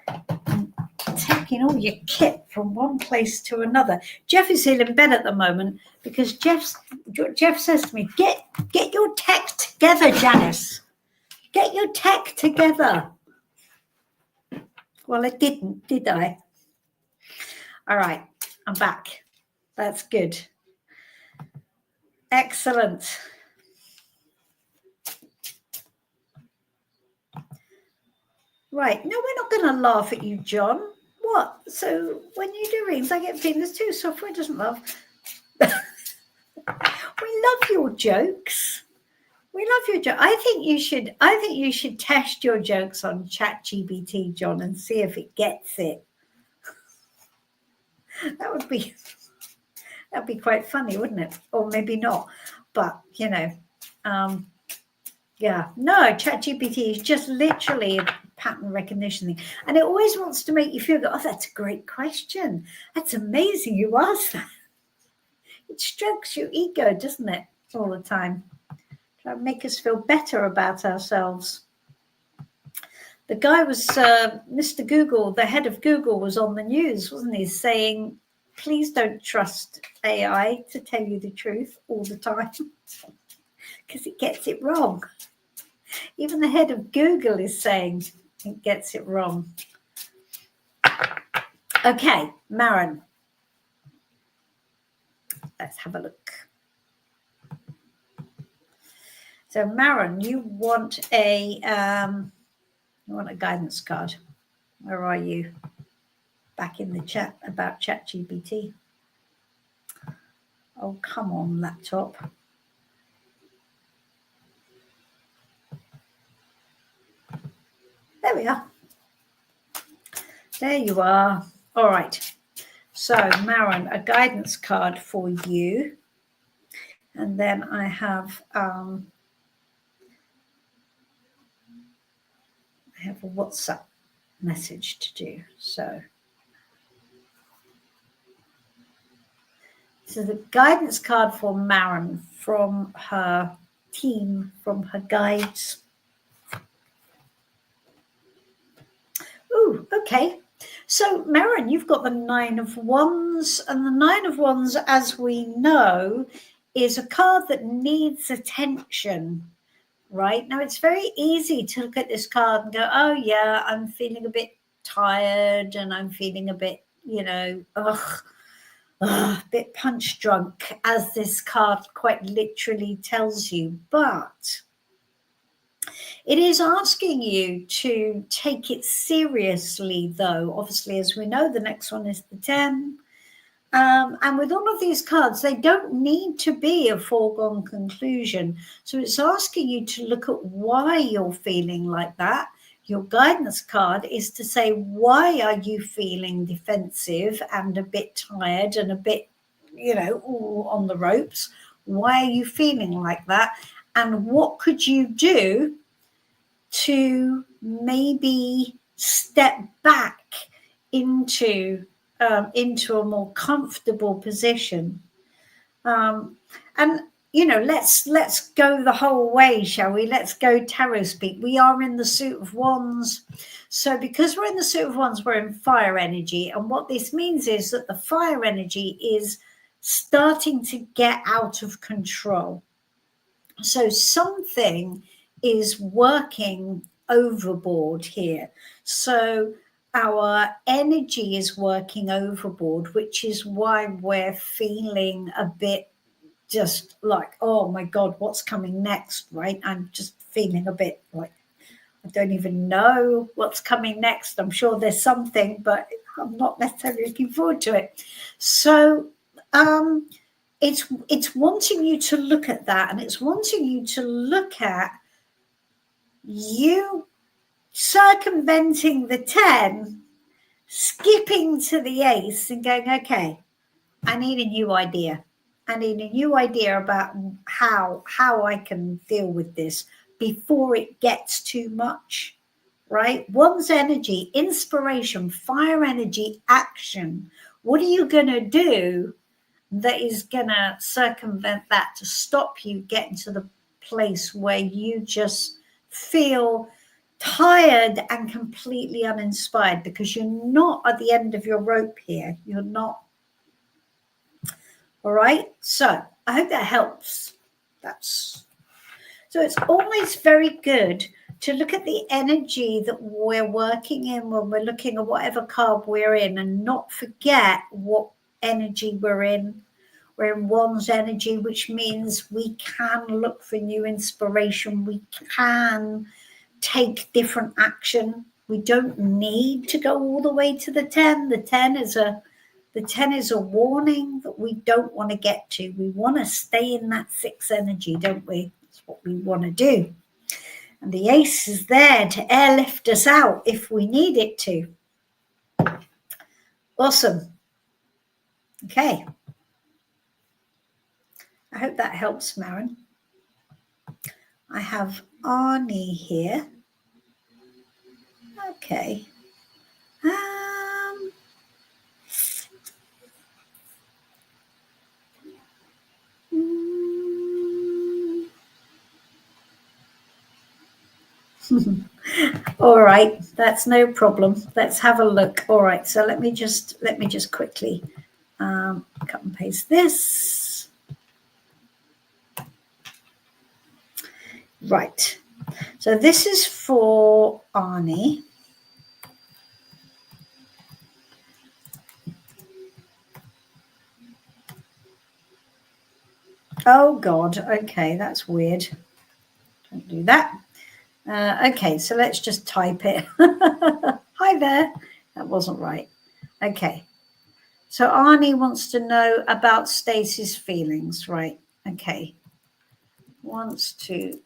and taking all your kit from one place to another. Jeff is still in bed at the moment because Jeff says to me, get your tech together, Janice. Get your tech together. Well, I didn't, did I? All right, I'm back. That's good. Excellent. Right. No, we're not going to laugh at you, John. What? So when you do readings, I get feelings too. Software doesn't laugh. We love your jokes. We love your joke. I think you should test your jokes on ChatGPT, John, and see if it gets it. That'd be quite funny, wouldn't it? Or maybe not. But yeah. No, ChatGPT is just literally a pattern recognition thing. And it always wants to make you feel, oh, that's a great question. That's amazing you asked that. It strokes your ego, doesn't it? All the time. Try to make us feel better about ourselves. The guy was, Mr. Google, the head of Google was on the news, wasn't he? Saying, please don't trust AI to tell you the truth all the time because it gets it wrong. Even the head of Google is saying it gets it wrong. Okay, Maren. Let's have a look. So, Maren, you want a guidance card. Where are you? Back in the chat about ChatGPT. Oh, come on, laptop. There we are. There you are. All right. So, Maren, a guidance card for you. And then I have a WhatsApp message to do. So the guidance card for Maren from her team, from her guides. Ooh, okay. So, Maren, you've got the 9 of Wands, and the 9 of Wands, as we know, is a card that needs attention, right? Now, it's very easy to look at this card and go, oh, yeah, I'm feeling a bit tired and I'm feeling a bit, a bit punch drunk, as this card quite literally tells you. But it is asking you to take it seriously, though. Obviously, as we know, the next one is the 10. And with all of these cards, they don't need to be a foregone conclusion. So it's asking you to look at why you're feeling like that. Your guidance card is to say, why are you feeling defensive and a bit tired and a bit, on the ropes? Why are you feeling like that? And what could you do to maybe step back into a more comfortable position? And let's go the whole way, shall we? Let's go tarot speak. We are in the suit of wands. So because we're in the suit of wands, we're in fire energy. And what this means is that the fire energy is starting to get out of control. So something is working overboard here. So our energy is working overboard, which is why we're feeling a bit just like, oh my God, what's coming next, right? I'm just feeling a bit like, I don't even know what's coming next. I'm sure there's something, but I'm not necessarily looking forward to it. So it's wanting you to look at that, and it's wanting you to look at you circumventing the 10, skipping to the ace and going, okay, I need a new idea. I need a new idea about how I can deal with this before it gets too much, right? One's energy, inspiration, fire energy, action. What are you going to do that is going to circumvent that to stop you getting to the place where you just feel tired and completely uninspired, because you're not at the end of your rope here. You're not. All right. So I hope that helps. So it's always very good to look at the energy that we're working in when we're looking at whatever card we're in, and not forget what energy we're in, We're in one's energy, which means we can look for new inspiration. We can take different action. We don't need to go all the way to the 10. The 10 is a warning that we don't want to get to. We want to stay in that 6 energy, don't we? That's what we want to do. And the ace is there to airlift us out if we need it to. Awesome. Okay. I hope that helps, Maren. I have Arnie here. Okay. All right, that's no problem. Let's have a look. All right, so let me just quickly cut and paste this. Right. So this is for Arnie. Oh God. Okay, that's weird. Don't do that. Okay, so let's just type it. Hi there. That wasn't right. Okay. So Arnie wants to know about Stacey's feelings, right? Okay. Wants to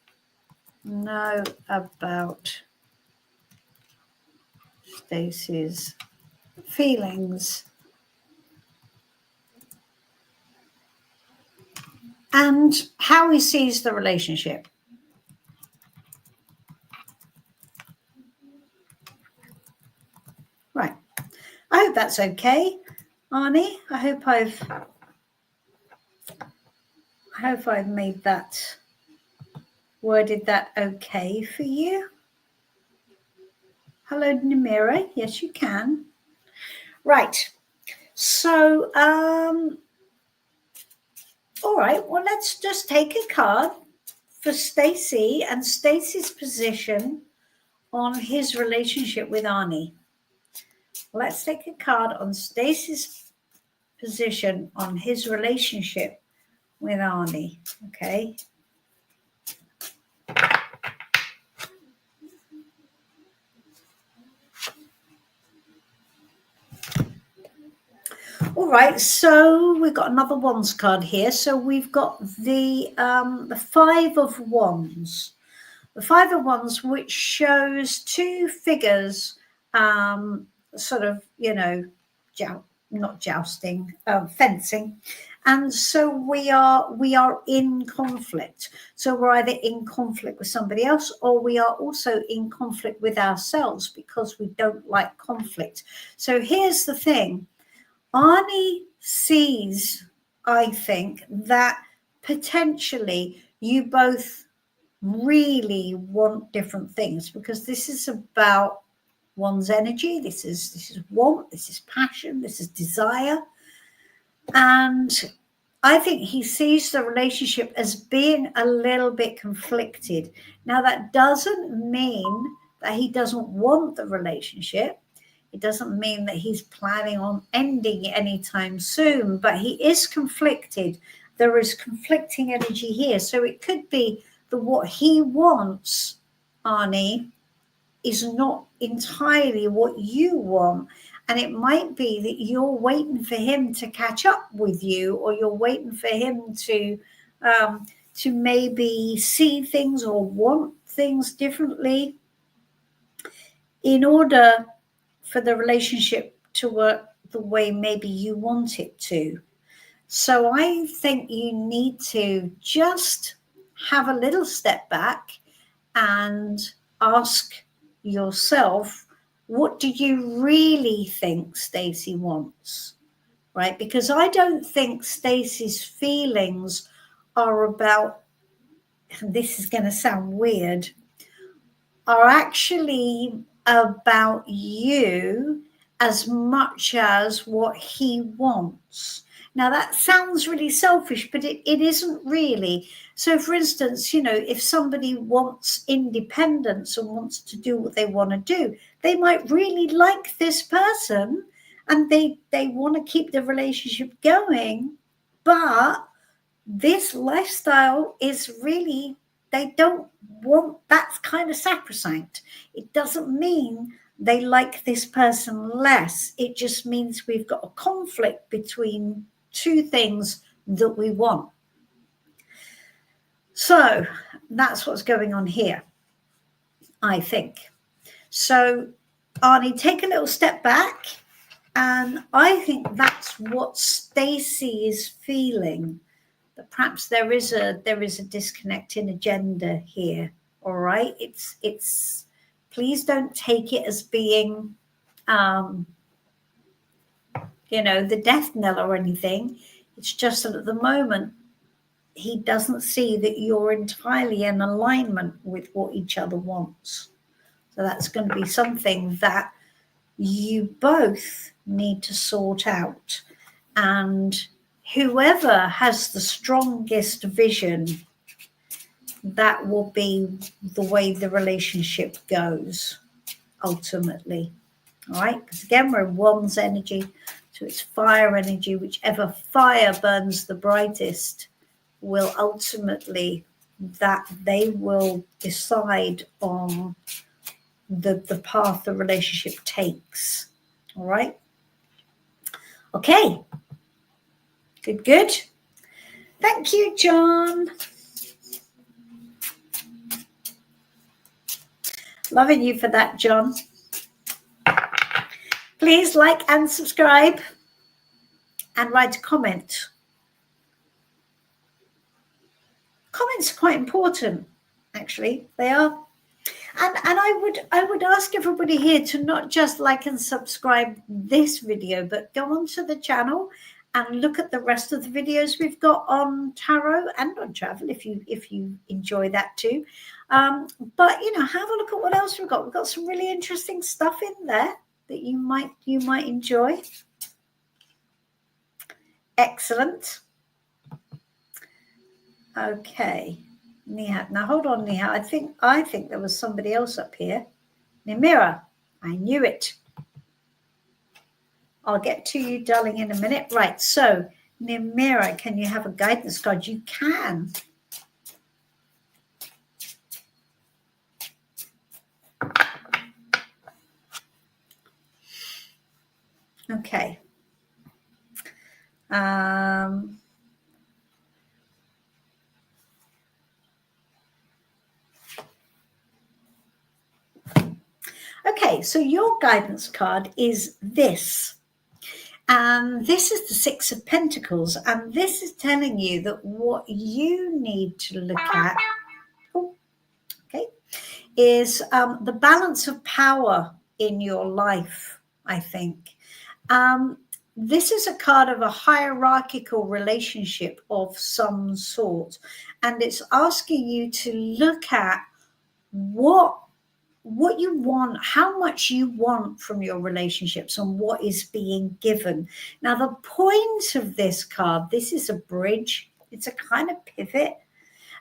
know about Stacey's feelings and how he sees the relationship. Right. I hope that's okay, Arnie. I hope I've made that, worded that okay for you. Hello, Namira. Yes, you can. Right. So, all right. Well, let's just take a card for Stacey and Stacey's position on his relationship with Arnie. Let's take a card on Stacey's position on his relationship with Arnie. Okay. All right, so we've got another Wands card here. So we've got the 5 of Wands. The 5 of Wands, which shows 2 figures, sort of, not jousting, fencing. And so we are in conflict. So we're either in conflict with somebody else, or we are also in conflict with ourselves because we don't like conflict. So here's the thing. Arnie sees, I think, that potentially you both really want different things, because this is about one's energy. This is want, this is passion, this is desire. And I think he sees the relationship as being a little bit conflicted. Now, that doesn't mean that he doesn't want the relationship. It doesn't mean that he's planning on ending it anytime soon, but he is conflicted. There is conflicting energy here. So it could be that what he wants, Arnie, is not entirely what you want. And it might be that you're waiting for him to catch up with you, or you're waiting for him to maybe see things or want things differently in order for the relationship to work the way maybe you want it to. So I think you need to just have a little step back and ask yourself, what do you really think Stacey wants, right? Because I don't think Stacey's feelings are about, and this is going to sound weird, are actually about you as much as what he wants. Now, that sounds really selfish, but it isn't really. So, for instance, if somebody wants independence and wants to do what they want to do, they might really like this person and they want to keep the relationship going, But this lifestyle is really, they don't want, that's kind of sacrosanct. It doesn't mean they like this person less. It just means we've got a conflict between two things that we want. So that's what's going on here, I think. So Arnie, take a little step back. And I think that's what Stacey is feeling. That perhaps there is a disconnect in agenda here. All right. It's please don't take it as being the death knell or anything. It's just that at the moment he doesn't see that you're entirely in alignment with what each other wants. So that's going to be something that you both need to sort out. And whoever has the strongest vision, that will be the way the relationship goes ultimately. All right, because again, we're in one's energy, so it's fire energy. Whichever fire burns the brightest will ultimately, that they will decide on the path the relationship takes. All right. Okay. Good. Thank you, John. Loving you for that, John. Please like and subscribe and write a comment. Comments are quite important, actually. They are. And I would ask everybody here to not just like and subscribe this video, but go onto the channel and look at the rest of the videos we've got on tarot and on travel if you enjoy that too. But have a look at what else we've got. We've got some really interesting stuff in there that you might enjoy. Excellent. Okay. Nihat. Now hold on, Nihat. I think there was somebody else up here. Nimira. I knew it. I'll get to you, darling, in a minute. Right. So, Nimira, can you have a guidance card? You can. Okay. Okay, so your guidance card is this. And this is the Six of Pentacles. And this is telling you that what you need to look at is the balance of power in your life, I think. This is a card of a hierarchical relationship of some sort. And it's asking you to look at what you want, how much you want from your relationships and what is being given. Now, the point of this card, this is a bridge. It's a kind of pivot.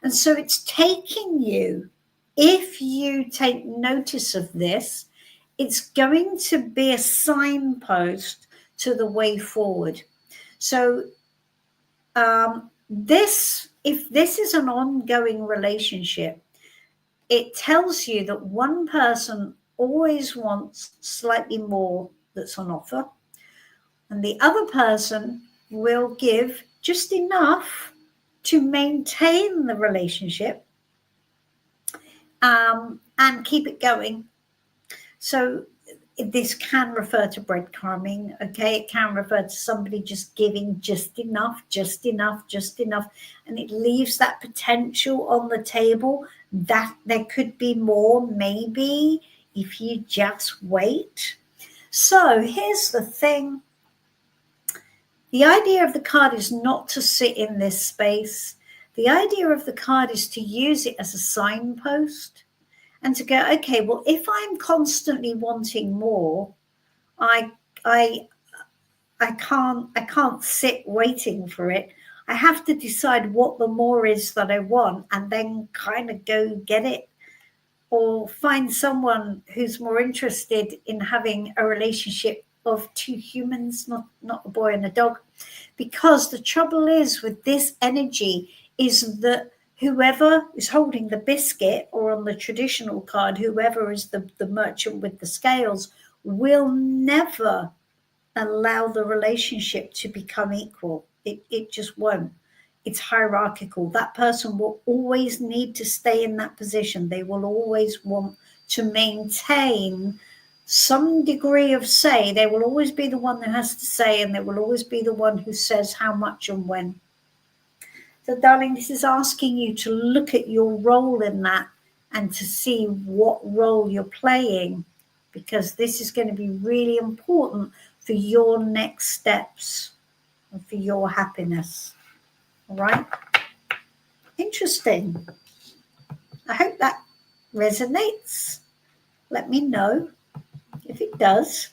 And so it's taking you, if you take notice of this, it's going to be a signpost to the way forward. So if this is an ongoing relationship, it tells you that one person always wants slightly more that's on offer, and the other person will give just enough to maintain the relationship and keep it going. So this can refer to breadcrumbing, okay? It can refer to somebody just giving just enough, and it leaves that potential on the table that there could be more, maybe, if you just wait. So here's the thing. The idea of the card is not to sit in this space. The idea of the card is to use it as a signpost and to go, okay, well, if I'm constantly wanting more, I can't sit waiting for it. I have to decide what the more is that I want and then kind of go get it, or find someone who's more interested in having a relationship of two humans, not a boy and a dog. Because the trouble is with this energy is that whoever is holding the biscuit, or on the traditional card, whoever is the merchant with the scales, will never allow the relationship to become equal. It just won't. It's hierarchical. That person will always need to stay in that position. They will always want to maintain some degree of say. They will always be the one that has to say, and they will always be the one who says how much and when. So, darling, this is asking you to look at your role in that and to see what role you're playing, because this is going to be really important for your next steps and for your happiness. All right? Interesting. I hope that resonates. Let me know if it does.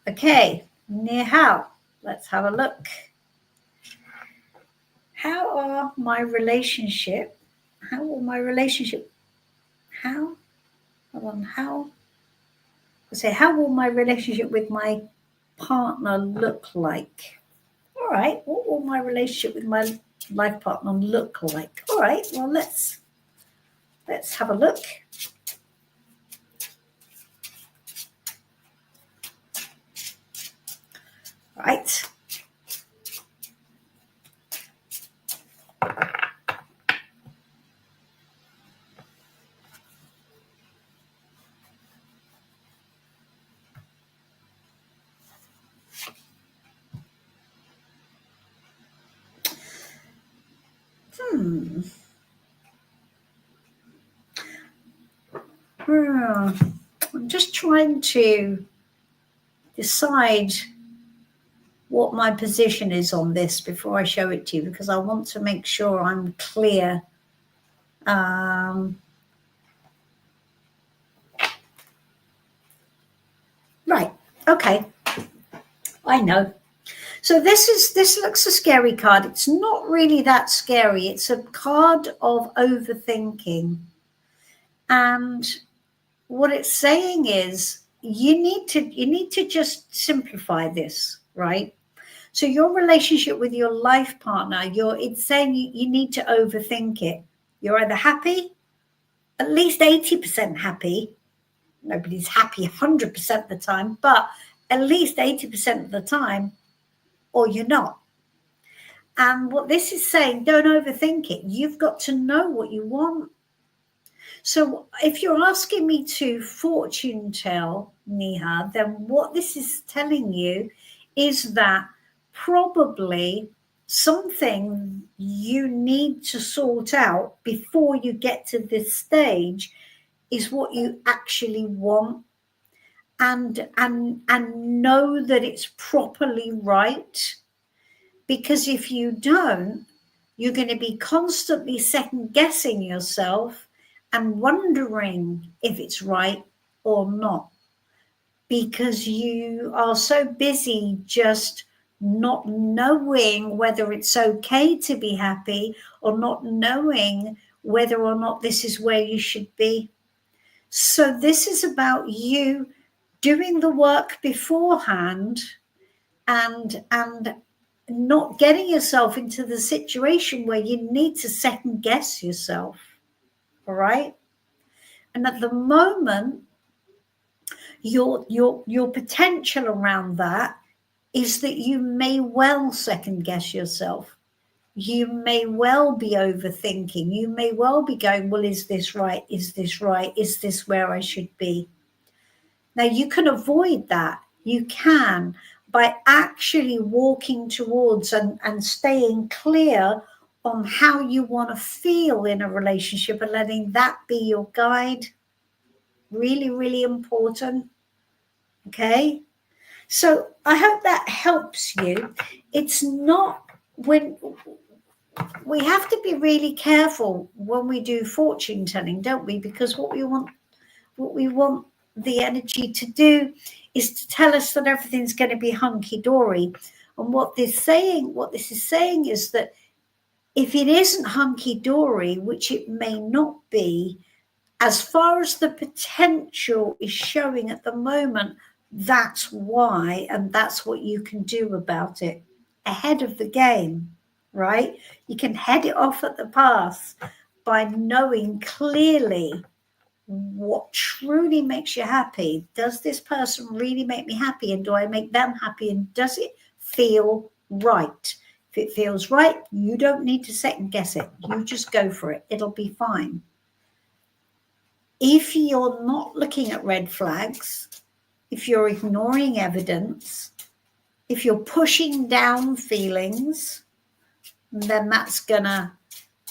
Okay, Ni hao. Let's have a look. How will my relationship with my partner look like? All right, what will my relationship with my life partner look like? All right, well, let's have a look. Right. I'm just trying to decide what my position is on this before I show it to you, because I want to make sure I'm clear. Right. Okay. I know. So this looks a scary card. It's not really that scary. It's a card of overthinking. And what it's saying is you need to just simplify this, right? So your relationship with your life partner, it's saying you need to overthink it. You're either happy, at least 80% happy. Nobody's happy 100% of the time, but at least 80% of the time, or you're not. And what this is saying, don't overthink it. You've got to know what you want. So if you're asking me to fortune tell, Niha, then what this is telling you is that probably something you need to sort out before you get to this stage is what you actually want, and know that it's properly right. Because if you don't, you're going to be constantly second guessing yourself and wondering if it's right or not, because you are so busy just not knowing whether it's okay to be happy, or not knowing whether or not this is where you should be. So this is about you doing the work beforehand and not getting yourself into the situation where you need to second guess yourself. All right. And at the moment, your potential around that is that you may well second guess yourself. You may well be overthinking. You may well be going, well, is this right? Is this right? Is this where I should be? Now, you can avoid that. You can, by actually walking towards and staying clear on how you want to feel in a relationship and letting that be your guide. Really, really important. Okay. So I hope that helps you. It's not, when we have to be really careful when we do fortune telling, don't we? Because what we want the energy to do is to tell us that everything's going to be hunky-dory. And what this is saying is that if it isn't hunky-dory, which it may not be, as far as the potential is showing at the moment, that's why, and that's what you can do about it ahead of the game, right? You can head it off at the pass by knowing clearly what truly makes you happy. Does this person really make me happy? And do I make them happy? And does it feel right? If it feels right, you don't need to second guess it. You just go for it. It'll be fine. If you're not looking at red flags, if you're ignoring evidence, if you're pushing down feelings, then that's gonna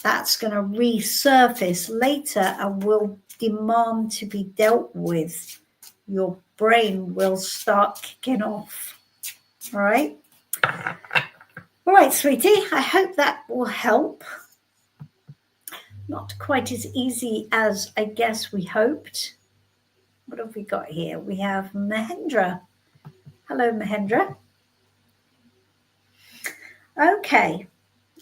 resurface later and will demand to be dealt with. Your brain will start kicking off. All right. All right, sweetie. I hope that will help. Not quite as easy as I guess we hoped. What have we got here? We have Mahendra. Hello, Mahendra. Okay,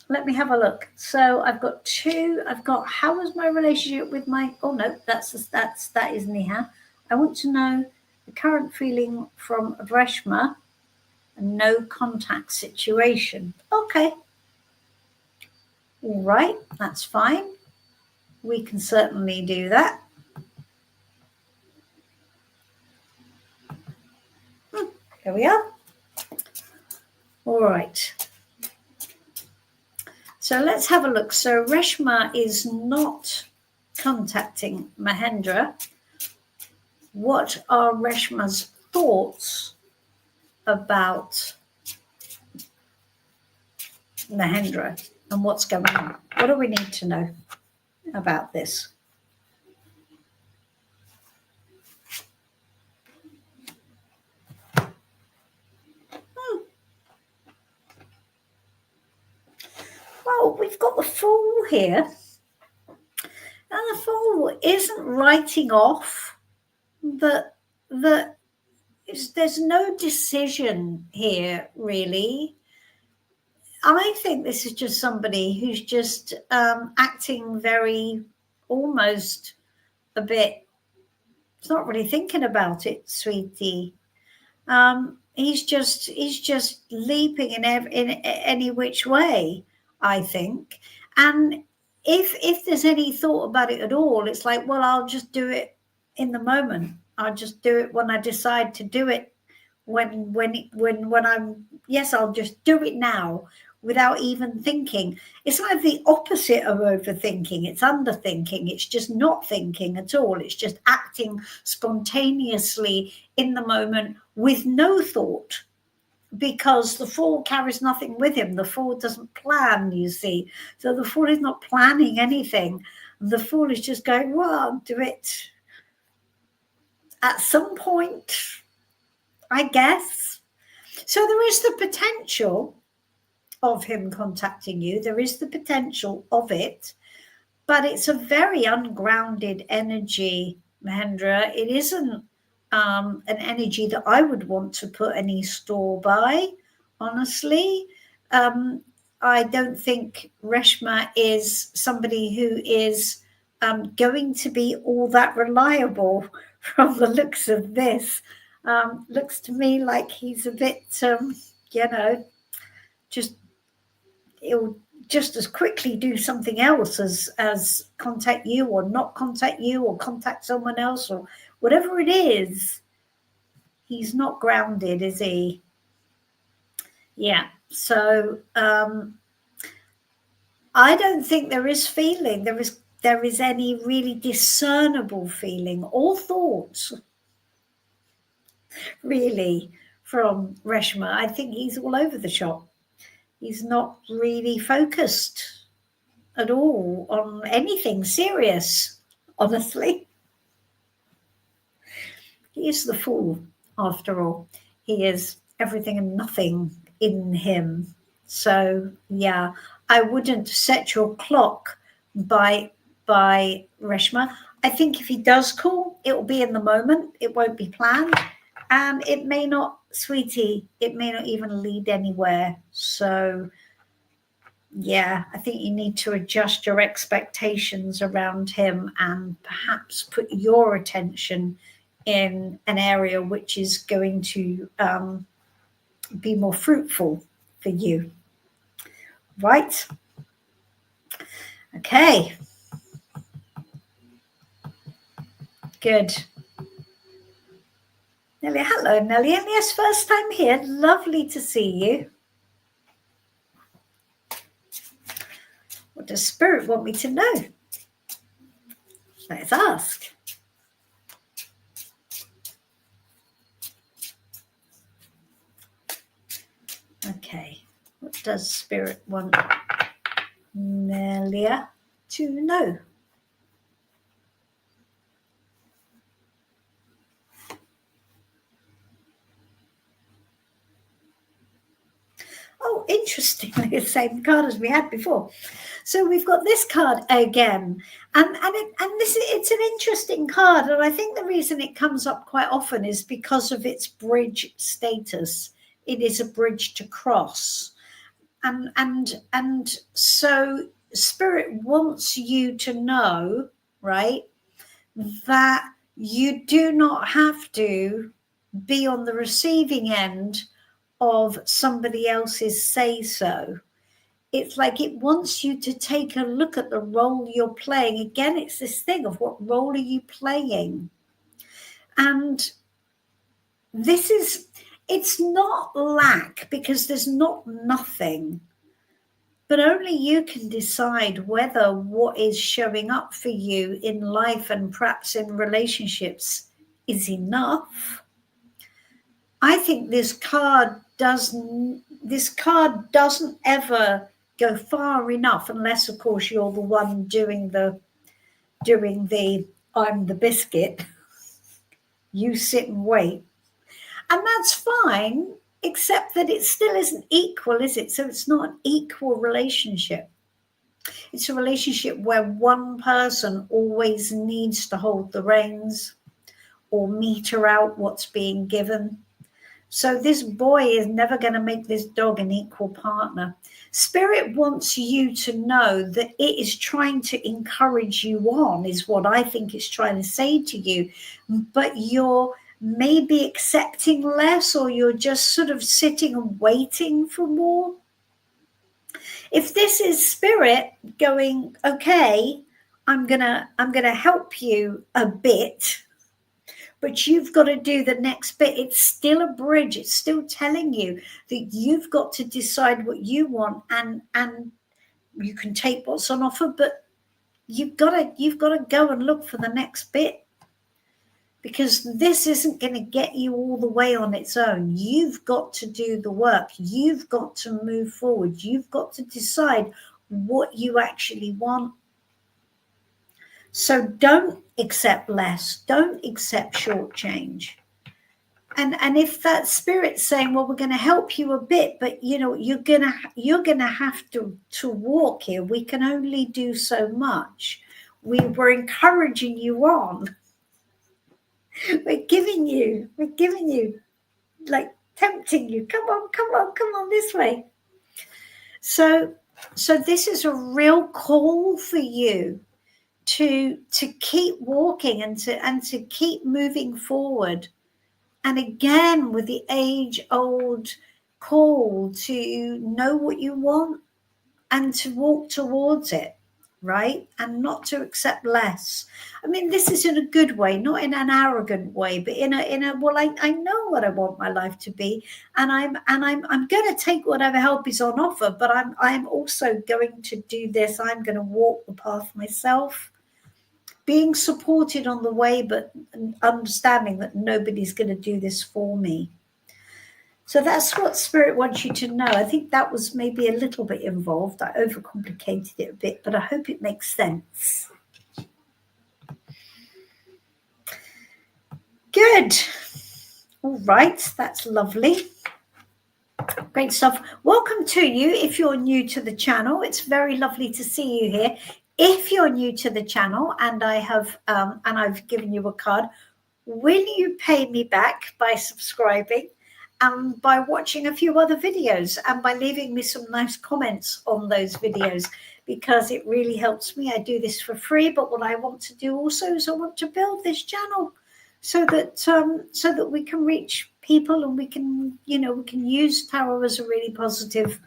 let me have a look. So I've got two. I've got how was my relationship with my? Oh no, that is Neha. I want to know the current feeling from Reshma, a no contact situation. Okay, all right, that's fine. We can certainly do that. Here we are. All right. So let's have a look. So Reshma is not contacting Mahendra. What are Reshma's thoughts about Mahendra and what's going on? What do we need to know about this? Well, we've got the Fool here. And the Fool isn't writing off that there's no decision here, really. I think this is just somebody who's just acting very almost a bit. He's not really thinking about it, sweetie. He's just leaping in any which way, I think. And if there's any thought about it at all, it's like, well, I'll just do it in the moment. I'll just do it when I decide to do it. When I'm, yes, I'll just do it now without even thinking. It's like the opposite of overthinking. It's underthinking. It's just not thinking at all. It's just acting spontaneously in the moment with no thought, because the Fool carries nothing with him. The Fool doesn't plan, you see. So the Fool is not planning anything. The Fool is just going, well, I'll do it at some point, I guess. So there is the potential of him contacting you. There is the potential of it, but it's a very ungrounded energy, Mahendra. It isn't an energy that I would want to put any store by, honestly. I don't think Reshma is somebody who is going to be all that reliable from the looks of this. Looks to me like he's a bit, he'll just as quickly do something else as contact you or not contact you or contact someone else or whatever it is. He's not grounded, is he? Yeah. So I don't think there is feeling. There is any really discernible feeling or thoughts, really, from Reshma. I think he's all over the shop. He's not really focused at all on anything serious, honestly. He is the Fool, after all. He is everything and nothing in him. So, yeah, I wouldn't set your clock by Reshma. I think if he does call, it will be in the moment. It won't be planned. And it may not, sweetie, it may not even lead anywhere. So Yeah, I think you need to adjust your expectations around him and perhaps put your attention in an area which is going to be more fruitful for you. Right? Okay. Good. Nellie, hello, Nellie. Yes, first time here. Lovely to see you. What does Spirit want me to know? Let's ask. Okay. What does Spirit want Nelia to know? Oh, interestingly, the same card as we had before. So we've got this card again, and it's an interesting card, and I think the reason it comes up quite often is because of its bridge status. It is a bridge to cross, and so Spirit wants you to know, right, that you do not have to be on the receiving end of somebody else's say so. It's like it wants you to take a look at the role you're playing. Again, it's this thing of what role are you playing? And this is, it's not lack because there's not nothing, but only you can decide whether what is showing up for you in life and perhaps in relationships is enough. I think this card doesn't ever go far enough unless, of course, you're the one doing the I'm the biscuit, you sit and wait. And that's fine, except that it still isn't equal, is it? So it's not an equal relationship. It's a relationship where one person always needs to hold the reins or meter out what's being given. So this boy is never going to make this dog an equal partner. Spirit wants you to know that it is trying to encourage you on, is what I think it's trying to say to you. But you're maybe accepting less, or you're just sort of sitting and waiting for more. If this is Spirit going, okay, I'm gonna help you a bit, but you've got to do the next bit. It's still a bridge. It's still telling you that you've got to decide what you want, and you can take what's on offer, but you've got to go and look for the next bit, because this isn't going to get you all the way on its own. You've got to do the work. You've got to move forward. You've got to decide what you actually want. So don't accept less. Don't accept short change. And if that Spirit's saying, well, we're going to help you a bit, but you're gonna have to walk here. We can only do so much. We're encouraging you on. We're giving you, like tempting you. Come on this way. So this is a real call for you to keep walking and to keep moving forward. And again, with the age-old call to know what you want and to walk towards it, right? And not to accept less. I mean, this is in a good way, not in an arrogant way, but in a well, I know what I want my life to be, and I'm going to take whatever help is on offer, but I'm also going to do this. I'm going to walk the path myself, being supported on the way, but understanding that nobody's going to do this for me. So that's what Spirit wants you to know. I think that was maybe a little bit involved. I overcomplicated it a bit, but I hope it makes sense. Good. All right, that's lovely. Great stuff. Welcome to you if you're new to the channel. It's very lovely to see you here. If you're new to the channel and I've given you a card, will you pay me back by subscribing and by watching a few other videos and by leaving me some nice comments on those videos, because it really helps me. I do this for free, but what I want to do also is I want to build this channel so that we can reach people, and we can use tarot as a really positive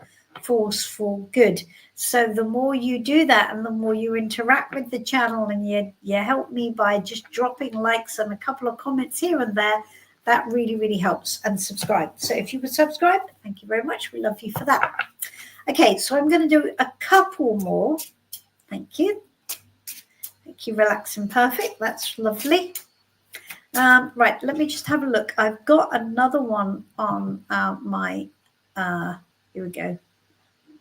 force for good. So the more you do that, and the more you interact with the channel, and you help me by just dropping likes and a couple of comments here and there, that really, really helps. And subscribe. So if you would subscribe, thank you very much. We love you for that. Okay, so I'm going to do a couple more. Thank you. Thank you, Relax and Perfect. That's lovely. Right, let me just have a look. I've got another one on my, here we go.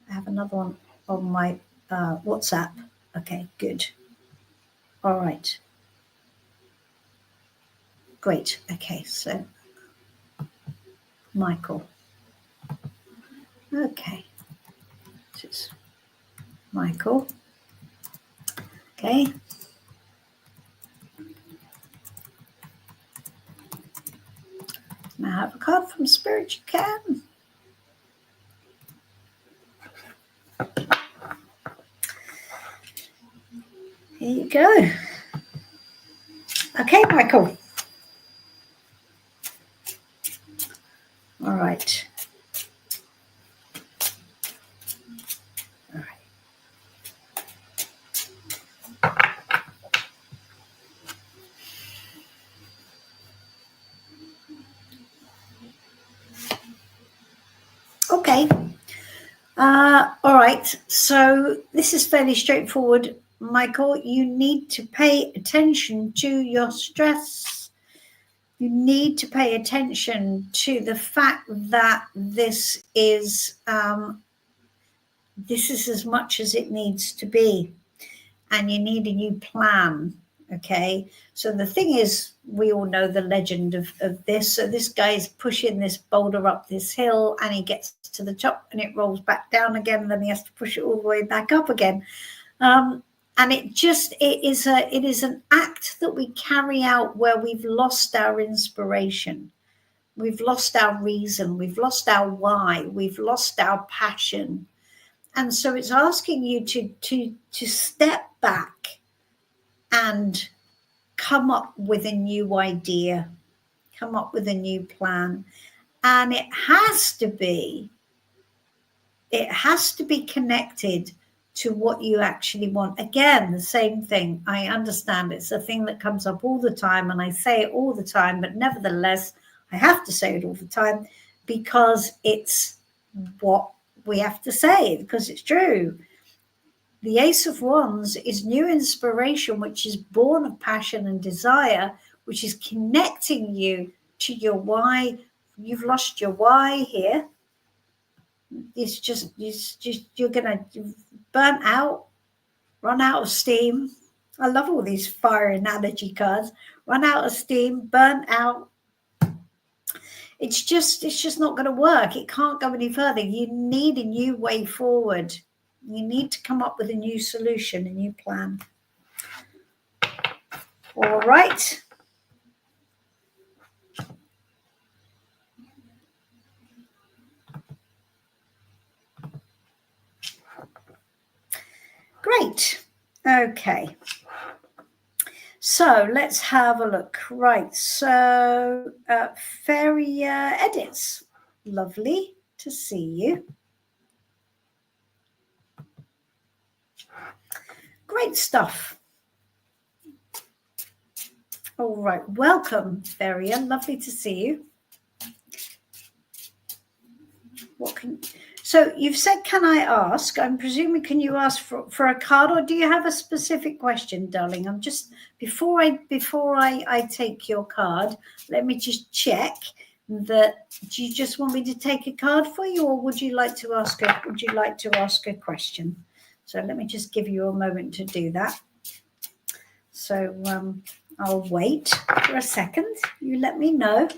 I have another one on my WhatsApp. Okay, good. All right. Great. Okay, so Michael. Okay. This is Michael. Okay. Can I have a card from Spirit? You can. Here you go. Okay, Michael. All right. All right. Okay. All right. So this is fairly straightforward, Michael. You need to pay attention to your stress. You need to pay attention to the fact that this is as much as it needs to be, and you need a new plan. Okay, so the thing is, we all know the legend of this. So this guy is pushing this boulder up this hill, and he gets to the top, and it rolls back down again, and then he has to push it all the way back up again. And it is an act that we carry out where we've lost our inspiration, we've lost our reason, we've lost our why, we've lost our passion. And so it's asking you to step back and come up with a new idea, come up with a new plan. And it has to be connected to what you actually want. Again, the same thing. I understand it's a thing that comes up all the time, and I say it all the time, but nevertheless, I have to say it all the time because it's what we have to say, because it's true. The Ace of Wands is new inspiration, which is born of passion and desire, which is connecting you to your why. You've lost your why here. It's just you're gonna burn out, run out of steam. I love all these fire analogy cards. Run out of steam, burn out. It's just not going to work. It can't go any further. You need a new way forward. You need to come up with a new solution, a new plan. All right. Great. Okay. So let's have a look. Right. So Fairy Edits. Lovely to see you. Great stuff. All right. Welcome, Feria. Lovely to see you. So you've said, can I ask? I'm presuming, can you ask for a card, or do you have a specific question, darling? I'm just, before I take your card, let me just check that. Do you just want me to take a card for you, or would you like to ask a question? So let me just give you a moment to do that. So I'll wait for a second. You let me know.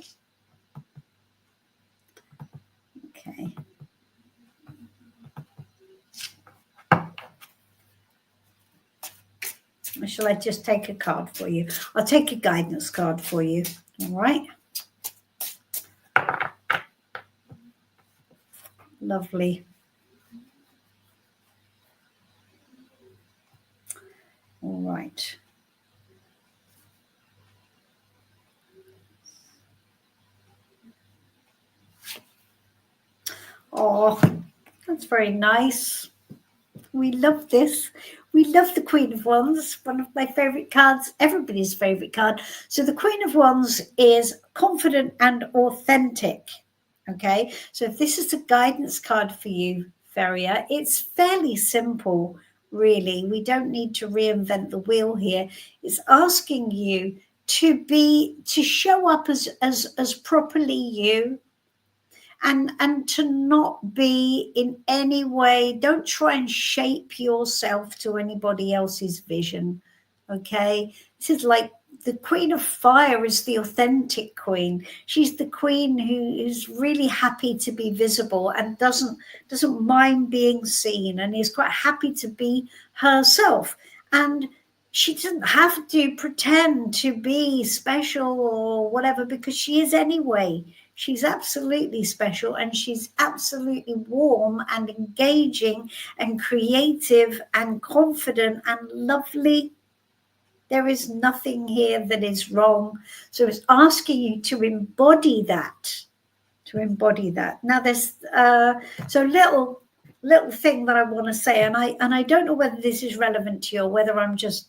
Okay. Or shall I just take a card for you? I'll take a guidance card for you. All right. Lovely. All right. Oh, that's very nice. We love this. We love the Queen of Wands, one of my favorite cards, everybody's favorite card. So the Queen of Wands is confident and authentic. Okay, so if this is a guidance card for you, Feria, it's fairly simple, really. We don't need to reinvent the wheel here. It's asking you to show up as properly you, and to not be in any way, don't try and shape yourself to anybody else's vision. Okay, this is like the Queen of Fire is the authentic queen. She's the queen who is really happy to be visible and doesn't mind being seen, and is quite happy to be herself. And she doesn't have to pretend to be special or whatever, because she is anyway. She's absolutely special, and she's absolutely warm and engaging and creative and confident and lovely. There is nothing here that is wrong. So it's asking you to embody that, Now there's so little thing that I want to say, and I don't know whether this is relevant to you or whether I'm just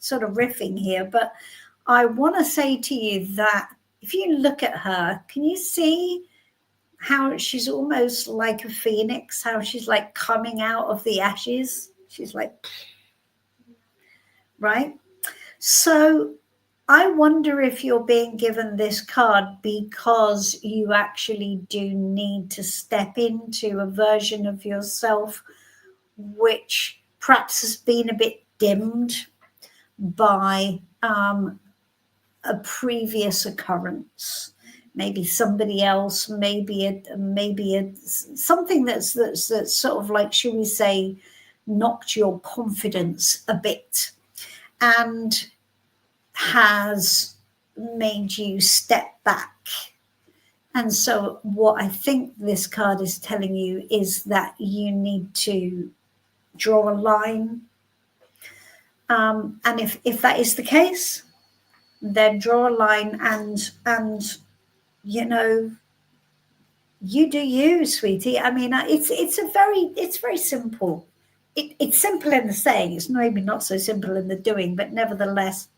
sort of riffing here, but I want to say to you that if you look at her, can you see how she's almost like a phoenix, how she's like coming out of the ashes? She's like, right? So I wonder if you're being given this card because you actually do need to step into a version of yourself which perhaps has been a bit dimmed by a previous occurrence, maybe somebody else, maybe something that's sort of like, should we say, knocked your confidence a bit and has made you step back. And so what I think this card is telling you is that you need to draw a line. And if that is the case, then draw a line and you do you, sweetie. I mean, it's very simple. It's simple in the saying. It's maybe not so simple in the doing, but nevertheless,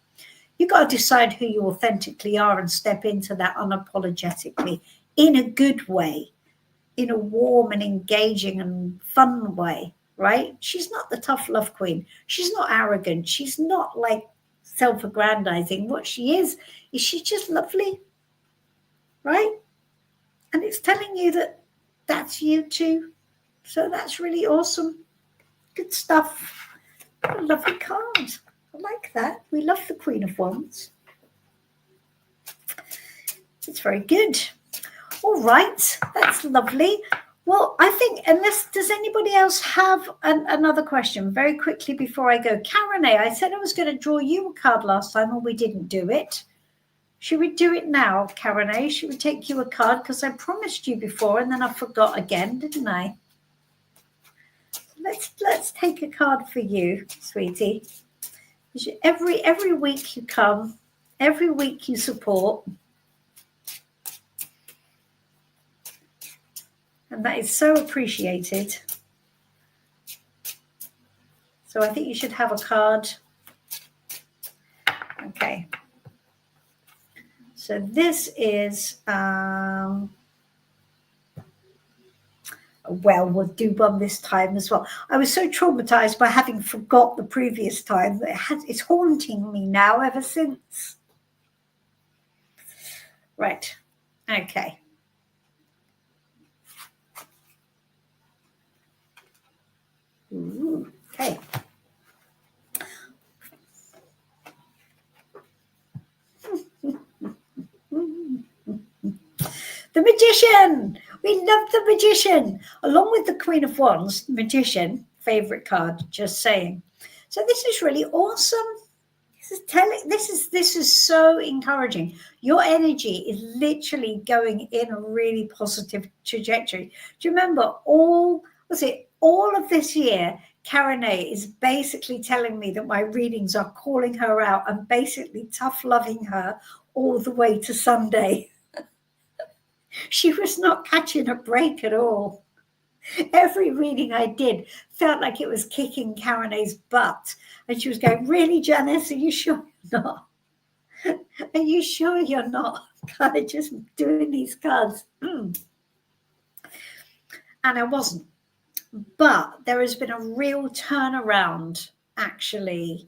you've got to decide who you authentically are and step into that unapologetically, in a good way, in a warm and engaging and fun way, right? She's not the tough love queen. She's not arrogant. She's not like self-aggrandizing. What she is she's just lovely, right? And it's telling you that that's you too. So that's really awesome. Good stuff. What a lovely card. I like that. We love the Queen of Wands. It's very good. All right. That's lovely. Well, I think, does anybody else have another question very quickly before I go? Karen A, I said I was going to draw you a card last time and we didn't do it. Should we do it now, Karen A? Should we take you a card? Because I promised you before and then I forgot again, didn't I? Let's take a card for you, sweetie. Every week you come, every week you support. And that is so appreciated. So I think you should have a card. Okay. So this is, well, we'll do one this time as well. I was so traumatized by having forgot the previous time that it's haunting me now ever since. Right. Okay. Ooh, okay. The Magician. We love the Magician. Along with the Queen of Wands, the Magician, favorite card, just saying. So this is really awesome. This is so encouraging. Your energy is literally going in a really positive trajectory. Do you remember all of this year? Karen A is basically telling me that my readings are calling her out and basically tough loving her all the way to Sunday. She was not catching a break at all. Every reading I did felt like it was kicking Karen A's butt. And she was going, really, Janice, are you sure you're not? Are you sure you're not? Kind of just doing these cards. And I wasn't. But there has been a real turnaround, actually,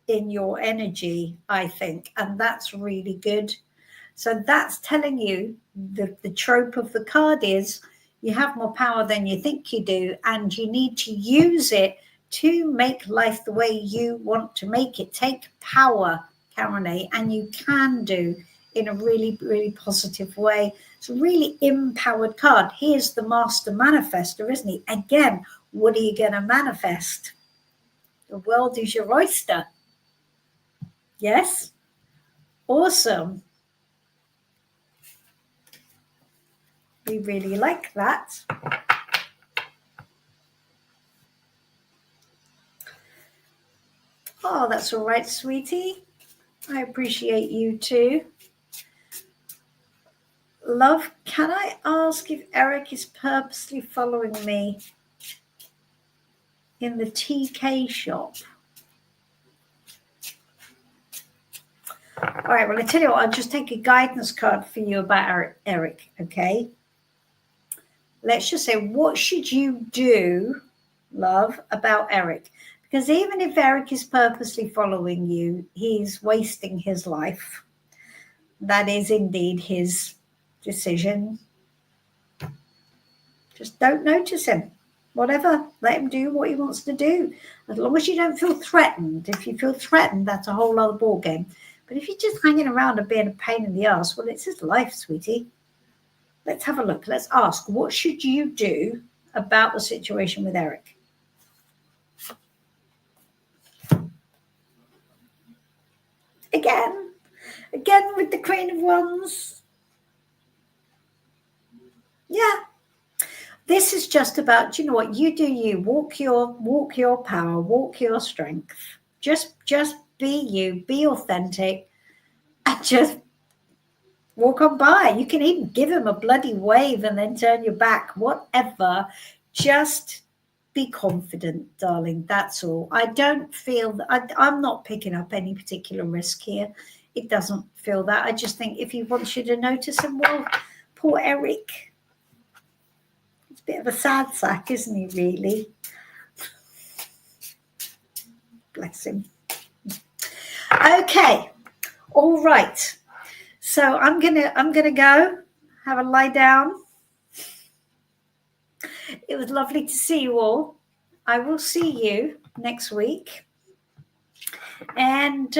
in your energy, I think. And that's really good. So that's telling you the trope of the card is you have more power than you think you do, and you need to use it to make life the way you want to make it. Take power, Karen A, and you can do in a really, really positive way. It's a really empowered card. Here's the master manifester, isn't he? Again, what are you going to manifest? The world is your oyster. Yes? Awesome. We really like that. Oh, that's all right, sweetie. I appreciate you too. Love, can I ask if Eric is purposely following me in the TK shop? All right, well, I tell you what, I'll just take a guidance card for you about Eric, okay? Let's just say, what should you do, love, about Eric? Because even if Eric is purposely following you, he's wasting his life. That is indeed his decision. Just don't notice him. Whatever, let him do what he wants to do. As long as you don't feel threatened. If you feel threatened, that's a whole other ball game. But if you're just hanging around and being a pain in the ass, well, it's his life, sweetie. Let's have a look. Let's ask, what should you do about the situation with Eric? Again with the Queen of Wands. Yeah. This is just about, you know what, you do you. Walk your power, walk your strength. Just be you, be authentic, and just walk on by. You can even give him a bloody wave and then turn your back, whatever. Just be confident, darling. That's all. I don't feel that I'm not picking up any particular risk here. It doesn't feel that. I just think if he wants you to notice him, well, poor Eric. It's a bit of a sad sack, isn't he, really? Bless him. Okay. All right. So I'm gonna go have a lie down. It was lovely to see you all. I will see you next week. And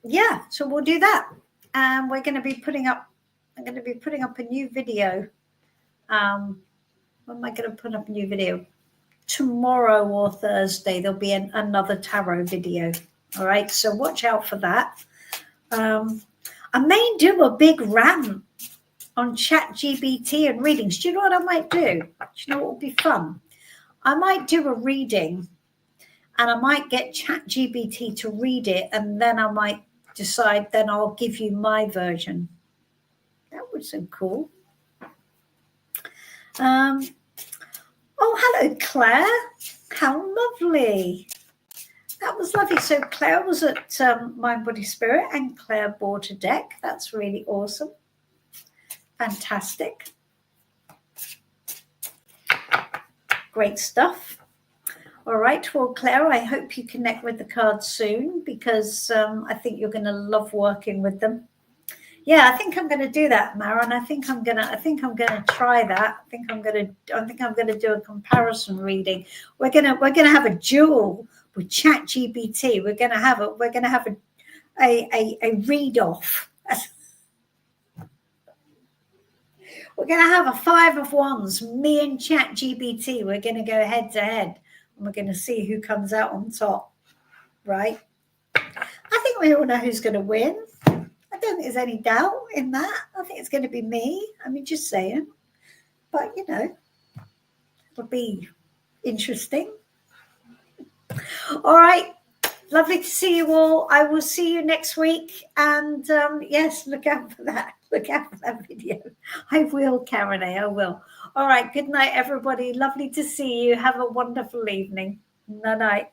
yeah, so we'll do that. And I'm going to be putting up a new video. When am I going to put up a new video? Tomorrow or Thursday, there'll be another tarot video. All right, so watch out for that. I may do a big rant on ChatGPT and readings. Do you know what I might do? Do you know what would be fun? I might do a reading and I might get ChatGPT to read it, and then I might decide, then I'll give you my version. That would sound cool. Oh, hello, Claire. How lovely. That was lovely. So Claire was at Mind Body Spirit and Claire bought a deck. That's really awesome. Fantastic. Great stuff. All right. Well, Claire, I hope you connect with the cards soon, because I think you're going to love working with them. Yeah, I think I'm going to do that, Maron. I think I'm going to try that. I think I'm going to do a comparison reading. We're going to have a duel with ChatGPT. We're going to have a read off. We're going to have a 5 of Wands. Me and ChatGPT. We're going to go head to head, and we're going to see who comes out on top. Right? I think think we all know who's going to win. I don't think there's any doubt in that. I think it's going to be me. I mean, just saying. But, you know, it'll be interesting. All right. Lovely to see you all. I will see you next week. And yes, look out for that. Look out for that video. I will, Karen. I will. All right. Good night, everybody. Lovely to see you. Have a wonderful evening. Night night.